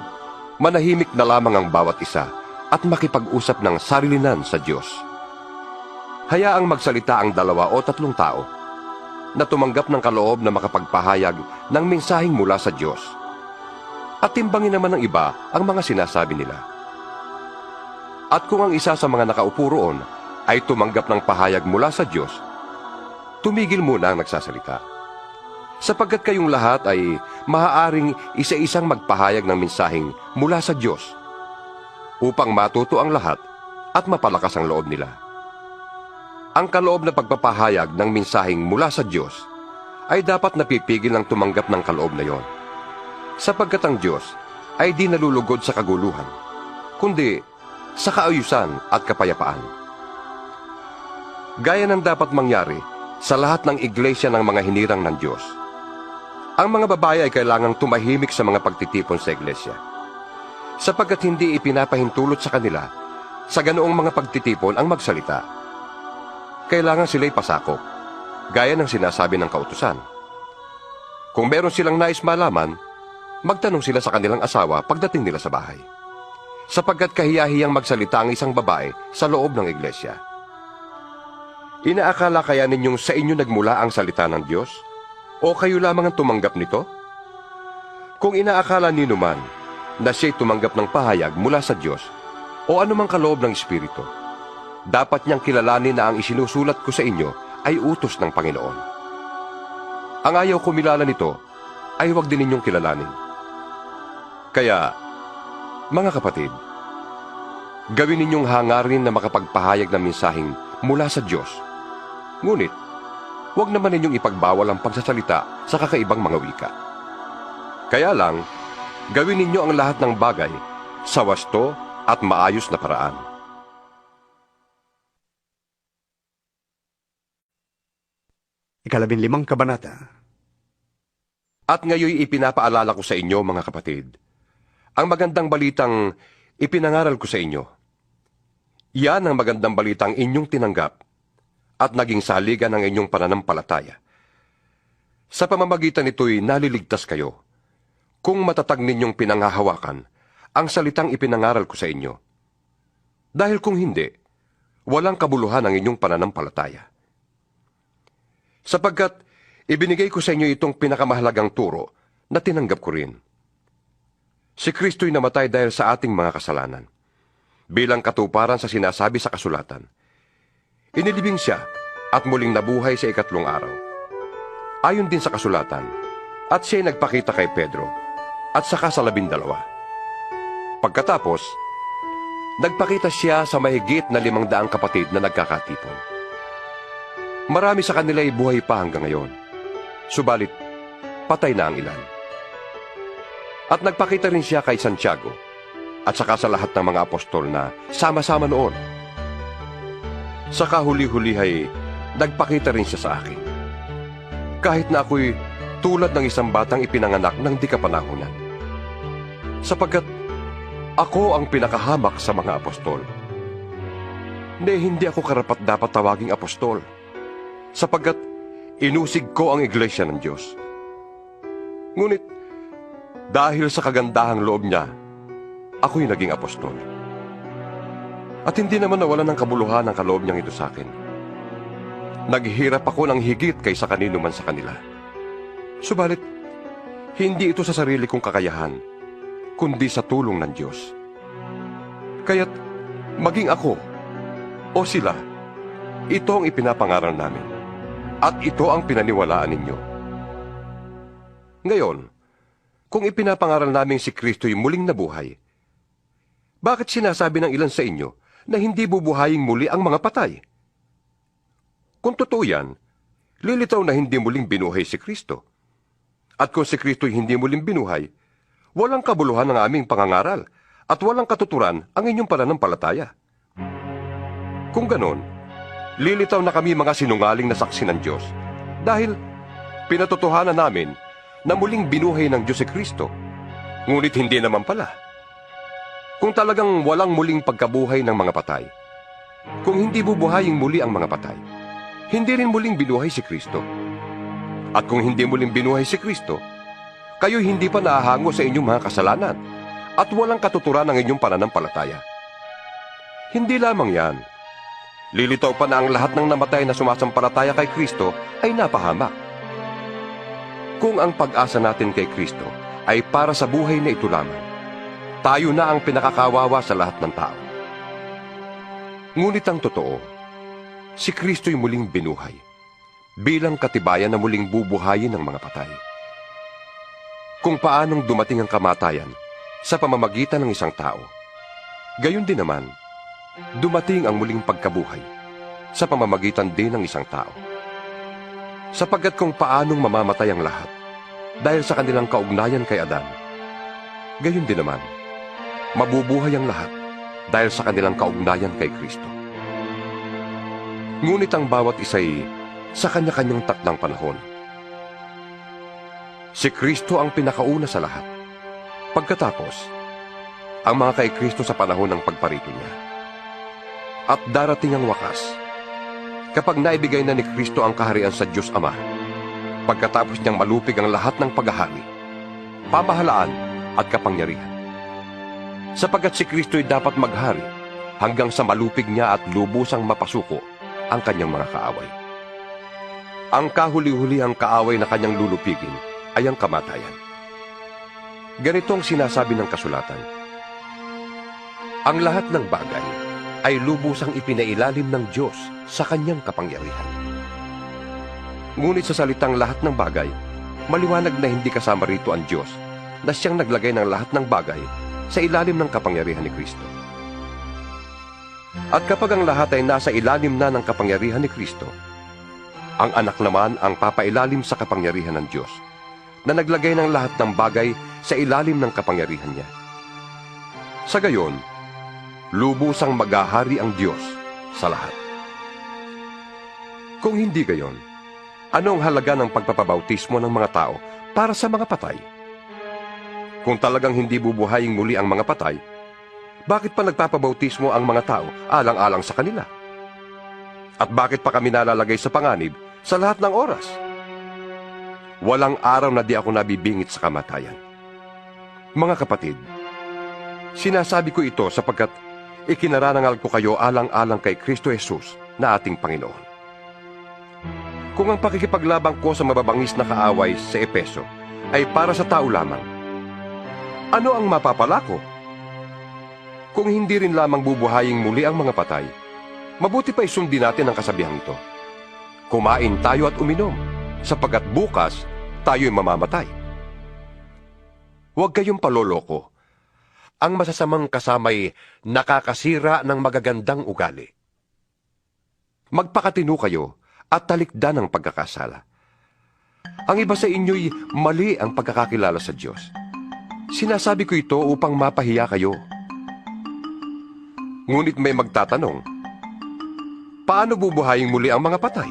manahimik na lamang ang bawat isa at makipag-usap ng sarilinan sa Diyos. Hayaang magsalita ang 2 o 3 tao na tumanggap ng kaloob na makapagpahayag ng mensaheng mula sa Diyos. At timbangin naman ng iba ang mga sinasabi nila. At kung ang isa sa mga nakaupo roon ay tumanggap ng pahayag mula sa Diyos, tumigil muna ang nagsasalita. Sapagkat kayong lahat ay maaaring isa-isang magpahayag ng mensaheng mula sa Diyos upang matuto ang lahat at mapalakas ang loob nila. Ang kaloob na pagpapahayag ng mensaheng mula sa Diyos ay dapat napipigil ng tumanggap ng kaloob na yon. Sapagkat ang Diyos ay di nalulugod sa kaguluhan, kundi sa kaayusan at kapayapaan. Gaya ng dapat mangyari sa lahat ng iglesia ng mga hinirang ng Diyos. Ang mga babae ay kailangang tumahimik sa mga pagtitipon sa iglesia, sapagkat hindi ipinapahintulot sa kanila sa ganoong mga pagtitipon ang magsalita. Kailangan sila'y pasakop, gaya ng sinasabi ng kautusan. Kung meron silang nais malaman, magtanong sila sa kanilang asawa pagdating nila sa bahay, sapagkat kahiya-hiyang magsalita ang isang babae sa loob ng iglesia. Inaakala kaya ninyong sa inyo nagmula ang salita ng Diyos? O kayo lamang ang tumanggap nito? Kung inaakala ninyo man na siya'y tumanggap ng pahayag mula sa Diyos o anumang kaloob ng Espiritu, dapat niyang kilalanin na ang isinusulat ko sa inyo ay utos ng Panginoon. Ang ayaw kumilala nito ay huwag din ninyong kilalanin. Kaya, mga kapatid, gawin ninyong hangarin na makapagpahayag ng mensaheng mula sa Diyos. Ngunit, huwag naman ninyong ipagbawal ang pagsasalita sa kakaibang mga wika. Kaya lang, gawin ninyo ang lahat ng bagay sa wasto at maayos na paraan. Ika-15 kabanata. At ngayon ipinapaalala ko sa inyo, mga kapatid, ang magandang balitang ipinangaral ko sa inyo. Yan ang magandang balitang inyong tinanggap at naging saligan ng inyong pananampalataya. Sa pamamagitan nito'y naliligtas kayo, kung matatag ninyong pinanghahawakan ang salitang ipinangaral ko sa inyo. Dahil kung hindi, walang kabuluhan ang inyong pananampalataya. Sapagkat ibinigay ko sa inyo itong pinakamahalagang turo na tinanggap ko rin. Si Kristo'y namatay dahil sa ating mga kasalanan, bilang katuparan sa sinasabi sa kasulatan. Inilibing siya at muling nabuhay sa 3 araw. Ayon din sa kasulatan, at siya'y nagpakita kay Pedro at saka sa 12. Pagkatapos, nagpakita siya sa mahigit na 500 kapatid na nagkakatipon. Marami sa kanila ay buhay pa hanggang ngayon, subalit patay na ang ilan. At nagpakita rin siya kay Santiago at saka sa lahat ng mga apostol na sama-sama noon. Sa kahuli-huli ay nagpakita rin siya sa akin, kahit na ako'y tulad ng isang batang ipinanganak ng di kapanahunan. sapagkat ako ang pinakahamak sa mga apostol. Hindi ako karapat-dapat tawaging apostol, sapagkat inusig ko ang iglesia ng Diyos. Ngunit, dahil sa kagandahang loob niya, ako'y naging apostol. At hindi naman nawalan ng kabuluhan ang kaloob niyang ito sa akin. Naghihirap ako ng higit kaysa kanino man sa kanila. Subalit, hindi ito sa sarili kong kakayahan, kundi sa tulong ng Diyos. Kaya't maging ako o sila, ito ang ipinapangaral namin, at ito ang pinaniwalaan ninyo. Ngayon, kung ipinapangaral namin si Kristo'y muling nabuhay, bakit sinasabi ng ilan sa inyo na hindi bubuhaying muli ang mga patay? Kung totoo yan, lilitaw na hindi muling binuhay si Kristo. At kung si Kristo'y hindi muling binuhay, walang kabuluhan ang aming pangangaral at walang katuturan ang inyong pananampalataya. Kung ganon, lilitaw na kami mga sinungaling na saksi ng Diyos dahil pinatotohanan namin na muling binuhay ng Diyos si Kristo, ngunit hindi naman pala. Kung talagang walang muling pagkabuhay ng mga patay, kung hindi bubuhaying muli ang mga patay, hindi rin muling binuhay si Kristo. At kung hindi muling binuhay si Kristo, kayo hindi pa nahahango sa inyong mga kasalanan at walang katuturan ng inyong pananampalataya. Hindi lamang yan. Lilitaw pa na ang lahat ng namatay na sumasampalataya kay Kristo ay napahamak. Kung ang pag-asa natin kay Kristo ay para sa buhay na ito lamang, tayo na ang pinakakawawa sa lahat ng tao. Ngunit ang totoo, si Kristo'y muling binuhay bilang katibayan na muling bubuhayin ng mga patay. Kung paanong dumating ang kamatayan sa pamamagitan ng isang tao, gayon din naman, dumating ang muling pagkabuhay sa pamamagitan din ng isang tao. Sapagkat kung paanong mamamatay ang lahat dahil sa kanilang kaugnayan kay Adan, gayon din naman, mabubuhay ang lahat dahil sa kanilang kaugnayan kay Kristo. Ngunit ang bawat isa'y sa kanya-kanyang takdang panahon. Si Kristo ang pinakauna sa lahat. Pagkatapos, ang mga kay Kristo sa panahon ng pagparito niya. At darating ang wakas, kapag naibigay na ni Kristo ang kaharian sa Diyos Ama, pagkatapos niyang malupig ang lahat ng paghahari, pamahalaan at kapangyarihan. Sapagkat si Kristo'y dapat maghari hanggang sa malupig niya at lubusang mapasuko ang kanyang mga kaaway. Ang kahuli-hulihang kaaway na kanyang lulupigin ay ang kamatayan. Ganito ang sinasabi ng kasulatan: ang lahat ng bagay ay lubusang ipinailalim ng Diyos sa kanyang kapangyarihan. Ngunit sa salitang lahat ng bagay, maliwanag na hindi kasama rito ang Diyos na siyang naglagay ng lahat ng bagay sa ilalim ng kapangyarihan ni Kristo. At kapag ang lahat ay nasa ilalim na ng kapangyarihan ni Kristo, ang anak naman ang papailalim sa kapangyarihan ng Diyos, na naglagay ng lahat ng bagay sa ilalim ng kapangyarihan niya. Sa gayon, lubusang maghahari ang Diyos sa lahat. Kung hindi gayon, ano ang halaga ng pagpapabautismo ng mga tao para sa mga patay? Kung talagang hindi bubuhayin muli ang mga patay, bakit pa nagpapabautismo ang mga tao alang-alang sa kanila? At bakit pa kami nalalagay sa panganib sa lahat ng oras? Walang araw na di ako nabibingit sa kamatayan. Mga kapatid, sinasabi ko ito sapagkat ikinarangal ko kayo alang-alang kay Kristo Jesus na ating Panginoon. Kung ang pakikipaglabang ko sa mababangis na kaaway sa Epeso ay para sa tao lamang, ano ang mapapala ko? Kung hindi rin lamang bubuhaying muli ang mga patay, mabuti pa isundin natin ang kasabihang ito: kumain tayo at uminom, sapagkat bukas tayo'y mamamatay. Huwag kayong paloloko. Ang masasamang kasamay nakakasira ng magagandang ugali. Magpakatino kayo at talikdan ang pagkakasala. Ang iba sa inyo'y mali ang pagkakakilala sa Diyos. Sinasabi ko ito upang mapahiya kayo. Ngunit may magtatanong, paano bubuhayin muli ang mga patay?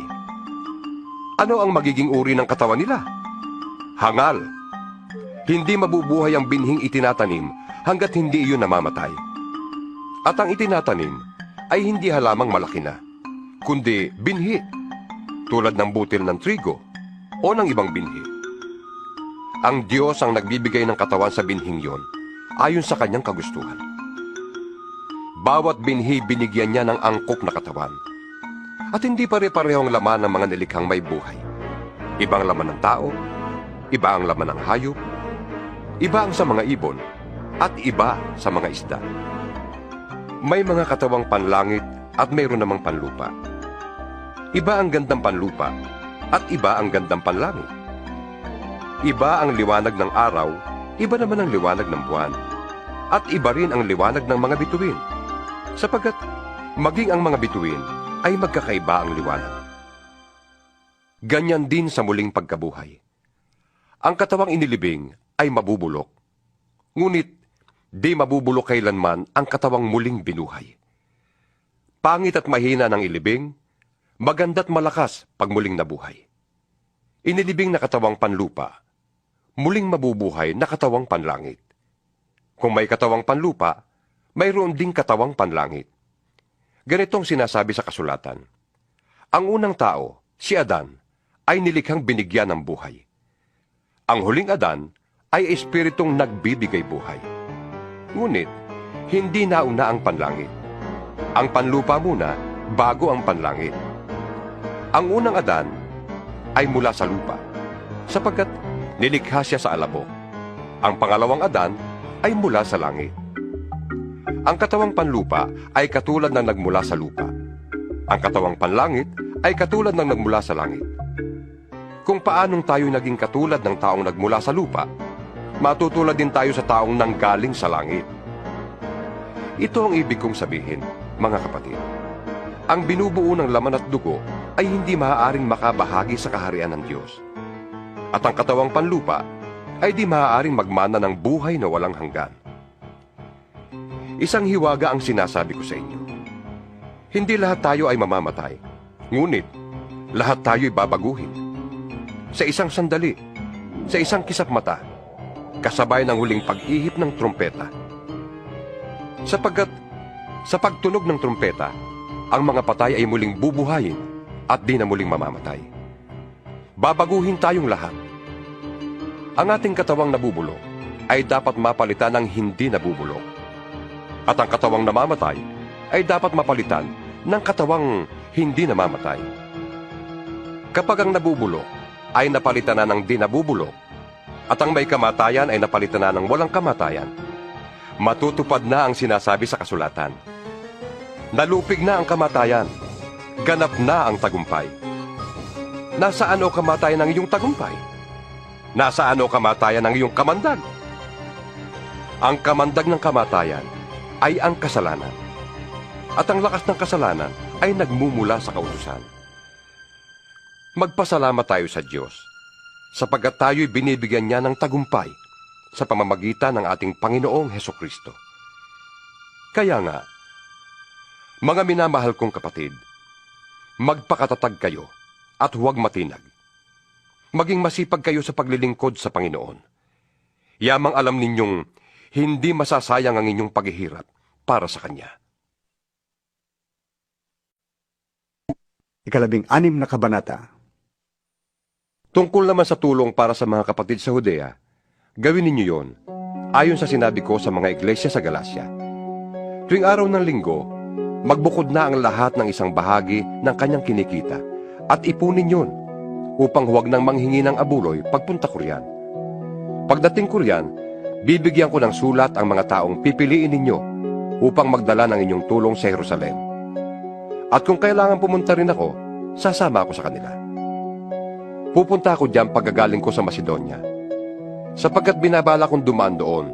Ano ang magiging uri ng katawan nila? Hangal. Hindi mabubuhay ang binhing itinatanim hanggat hindi iyon namamatay. At ang itinatanim ay hindi halamang malaki na, kundi binhi, tulad ng butil ng trigo o ng ibang binhi. Ang Diyos ang nagbibigay ng katawan sa binhing yon ayon sa kanyang kagustuhan. Bawat binhi binigyan niya ng angkop na katawan. At hindi pare-parehong laman ng mga nilikhang may buhay. Ibang laman ng tao, iba ang laman ng hayop, iba ang sa mga ibon, at iba sa mga isda. May mga katawang panlangit at mayroon namang panlupa. Iba ang gandang panlupa at iba ang gandang panlangit. Iba ang liwanag ng araw, iba naman ang liwanag ng buwan. At iba rin ang liwanag ng mga bituin, sapagkat maging ang mga bituin ay magkakaiba ang liwanag. Ganyan din sa muling pagkabuhay. Ang katawang inilibing ay mabubulok, ngunit di mabubulok kailanman ang katawang muling binuhay. Pangit at mahina ng ilibing, maganda't malakas pag muling nabuhay. Inilibing na katawang panlupa, muling mabubuhay na katawang panlangit. Kung may katawang panlupa, mayroon ding katawang panlangit. Ganitong sinasabi sa kasulatan. Ang unang tao, si Adan, ay nilikhang binigyan ng buhay. Ang huling Adan ay espiritong nagbibigay buhay. Ngunit, hindi nauna ang panlangit. Ang panlupa muna, bago ang panlangit. Ang unang Adan ay mula sa lupa, sapagkat nilikha siya sa alabok. Ang pangalawang Adan ay mula sa langit. Ang katawang panlupa ay katulad ng nagmula sa lupa. Ang katawang panlangit ay katulad ng nagmula sa langit. Kung paanong tayo naging katulad ng taong nagmula sa lupa, matutulad din tayo sa taong nanggaling sa langit. Ito ang ibig kong sabihin, mga kapatid. Ang binubuo ng laman at dugo ay hindi maaaring makabahagi sa kaharian ng Diyos. At ang katawang panlupa ay di maaaring magmana ng buhay na walang hanggan. Isang hiwaga ang sinasabi ko sa inyo. Hindi lahat tayo ay mamamatay, ngunit lahat tayo ay babaguhin. Sa isang sandali, sa isang kisap mata, kasabay ng huling pag-ihip ng trumpeta. Sapagkat sa pagtunog ng trumpeta, ang mga patay ay muling bubuhayin at di na muling mamamatay. Babaguhin tayong lahat. Ang ating katawang nabubulok ay dapat mapalitan ng hindi nabubulok. At ang katawang namamatay ay dapat mapalitan ng katawang hindi namamatay. Kapag ang nabubulok ay napalitan na ng di nabubulok, at ang may kamatayan ay napalitan na ng walang kamatayan, matutupad na ang sinasabi sa kasulatan. Nalupig na ang kamatayan, ganap na ang tagumpay. Nasaan o kamatayan ang iyong tagumpay? Nasaan o kamatayan ang iyong kamandag? Ang kamandag ng kamatayan ay ang kasalanan. At ang lakas ng kasalanan ay nagmumula sa kautusan. Magpasalamat tayo sa Diyos, sapagkat tayo'y binibigyan niya ng tagumpay sa pamamagitan ng ating Panginoong Hesukristo. Kaya nga, mga minamahal kong kapatid, magpakatatag kayo at huwag matinag. Maging masipag kayo sa paglilingkod sa Panginoon. Yamang alam ninyong hindi masasayang ang inyong paghihirap para sa Kanya. 16 na kabanata. Tungkol naman sa tulong para sa mga kapatid sa Judea, gawin ninyo yon, ayon sa sinabi ko sa mga iglesia sa Galacia. Tuwing araw ng linggo, magbukod na ang lahat ng isang bahagi ng kanyang kinikita at ipunin yon upang huwag nang manghingi ng abuloy pagpunta ko riyan. Pagdating ko riyan, bibigyan ko ng sulat ang mga taong pipiliin ninyo upang magdala ng inyong tulong sa Jerusalem. At kung kailangan pumunta rin ako, sasama ako sa kanila. Pupunta ako diyan pagkagaling ko sa Macedonia, sapagkat binabala kong dumaan doon.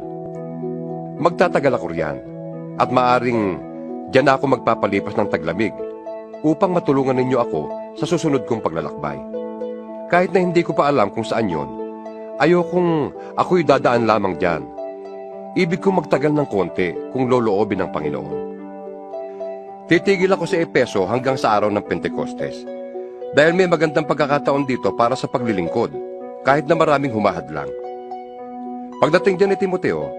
Magtatagal ako riyan, at maaring diyan ako magpapalipas ng taglamig upang matulungan ninyo ako sa susunod kong paglalakbay. Kahit na hindi ko pa alam kung saan yon, ayokong ako'y dadaan lamang diyan. Ibig kong magtagal ng konti kung loloobin ng Panginoon. Titigil ako sa Epeso hanggang sa araw ng Pentecostes, dahil may magandang pagkakataon dito para sa paglilingkod, kahit na maraming humahadlang. Pagdating dyan ni Timoteo,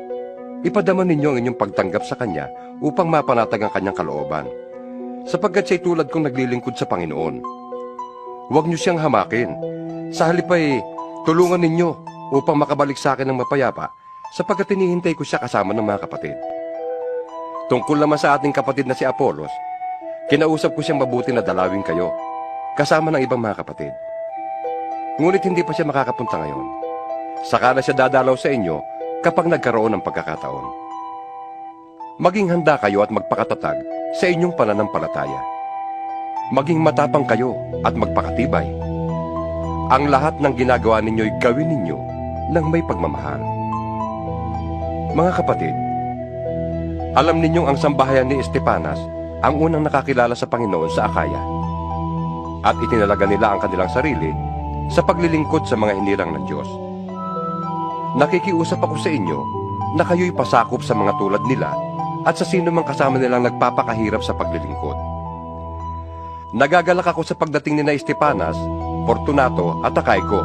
Ipadama ninyo ang inyong pagtanggap sa Kanya upang mapanatag ang Kanyang kalooban, sapagkat siya'y tulad kong naglilingkod sa Panginoon. Huwag niyo siyang hamakin. Sa halip ay tulungan ninyo upang makabalik sa akin ng mapayapa, sapagkat hinihintay ko siya kasama ng mga kapatid. Tungkol naman sa ating kapatid na si Apolos, kinausap ko siyang mabuti na dalawin kayo, kasama ng ibang mga kapatid. Ngunit hindi pa siya makakapunta ngayon. Saka na siya dadalaw sa inyo kapag nagkaroon ng pagkakataon. Maging handa kayo at magpakatatag sa inyong pananampalataya. Maging matapang kayo at magpakatibay. Ang lahat ng ginagawa ninyo'y gawin ninyo ng may pagmamahal. Mga kapatid, alam ninyong ang sambahayan ni Estepanas ang unang nakakilala sa Panginoon sa Akaya, at itinalaga nila ang kanilang sarili sa paglilingkod sa mga hinirang ng Diyos. Nakikiusap ako sa inyo na kayo'y pasakop sa mga tulad nila at sa sino mang kasama nilang nagpapakahirap sa paglilingkod. Nagagalak ako sa pagdating ni na Estepanas, Fortunato at Akayko,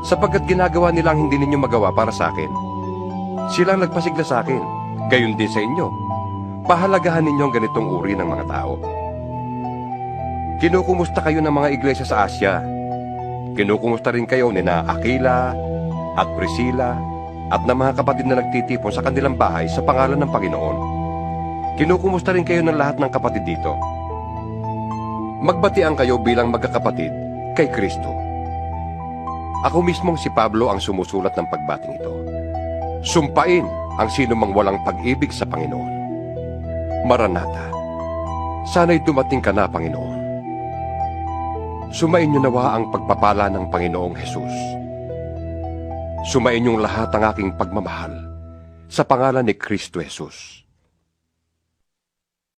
sapagkat ginagawa nilang hindi ninyo magawa para sa akin. Silang nagpasigla sa akin, gayon din sa inyo. Pahalagahan ninyo ang ganitong uri ng mga tao. Kinukumusta kayo ng mga iglesia sa Asya. Kinukumusta rin kayo ni na Aquila at Priscilla at ng mga kapatid na nagtitipon sa kanilang bahay sa pangalan ng Panginoon. Kinukumusta rin kayo ng lahat ng kapatid dito. Magbatian kayo bilang magkakapatid kay Kristo. Ako mismong si Pablo ang sumusulat ng pagbating ito. Sumpain ang sinumang walang pag-ibig sa Panginoon. Maranatha, sana'y dumating ka na, Panginoon. Sumain niyo nawa ang pagpapala ng Panginoong Hesus. Sumain niyong lahat ang aking pagmamahal sa pangalan ni Kristo Jesus.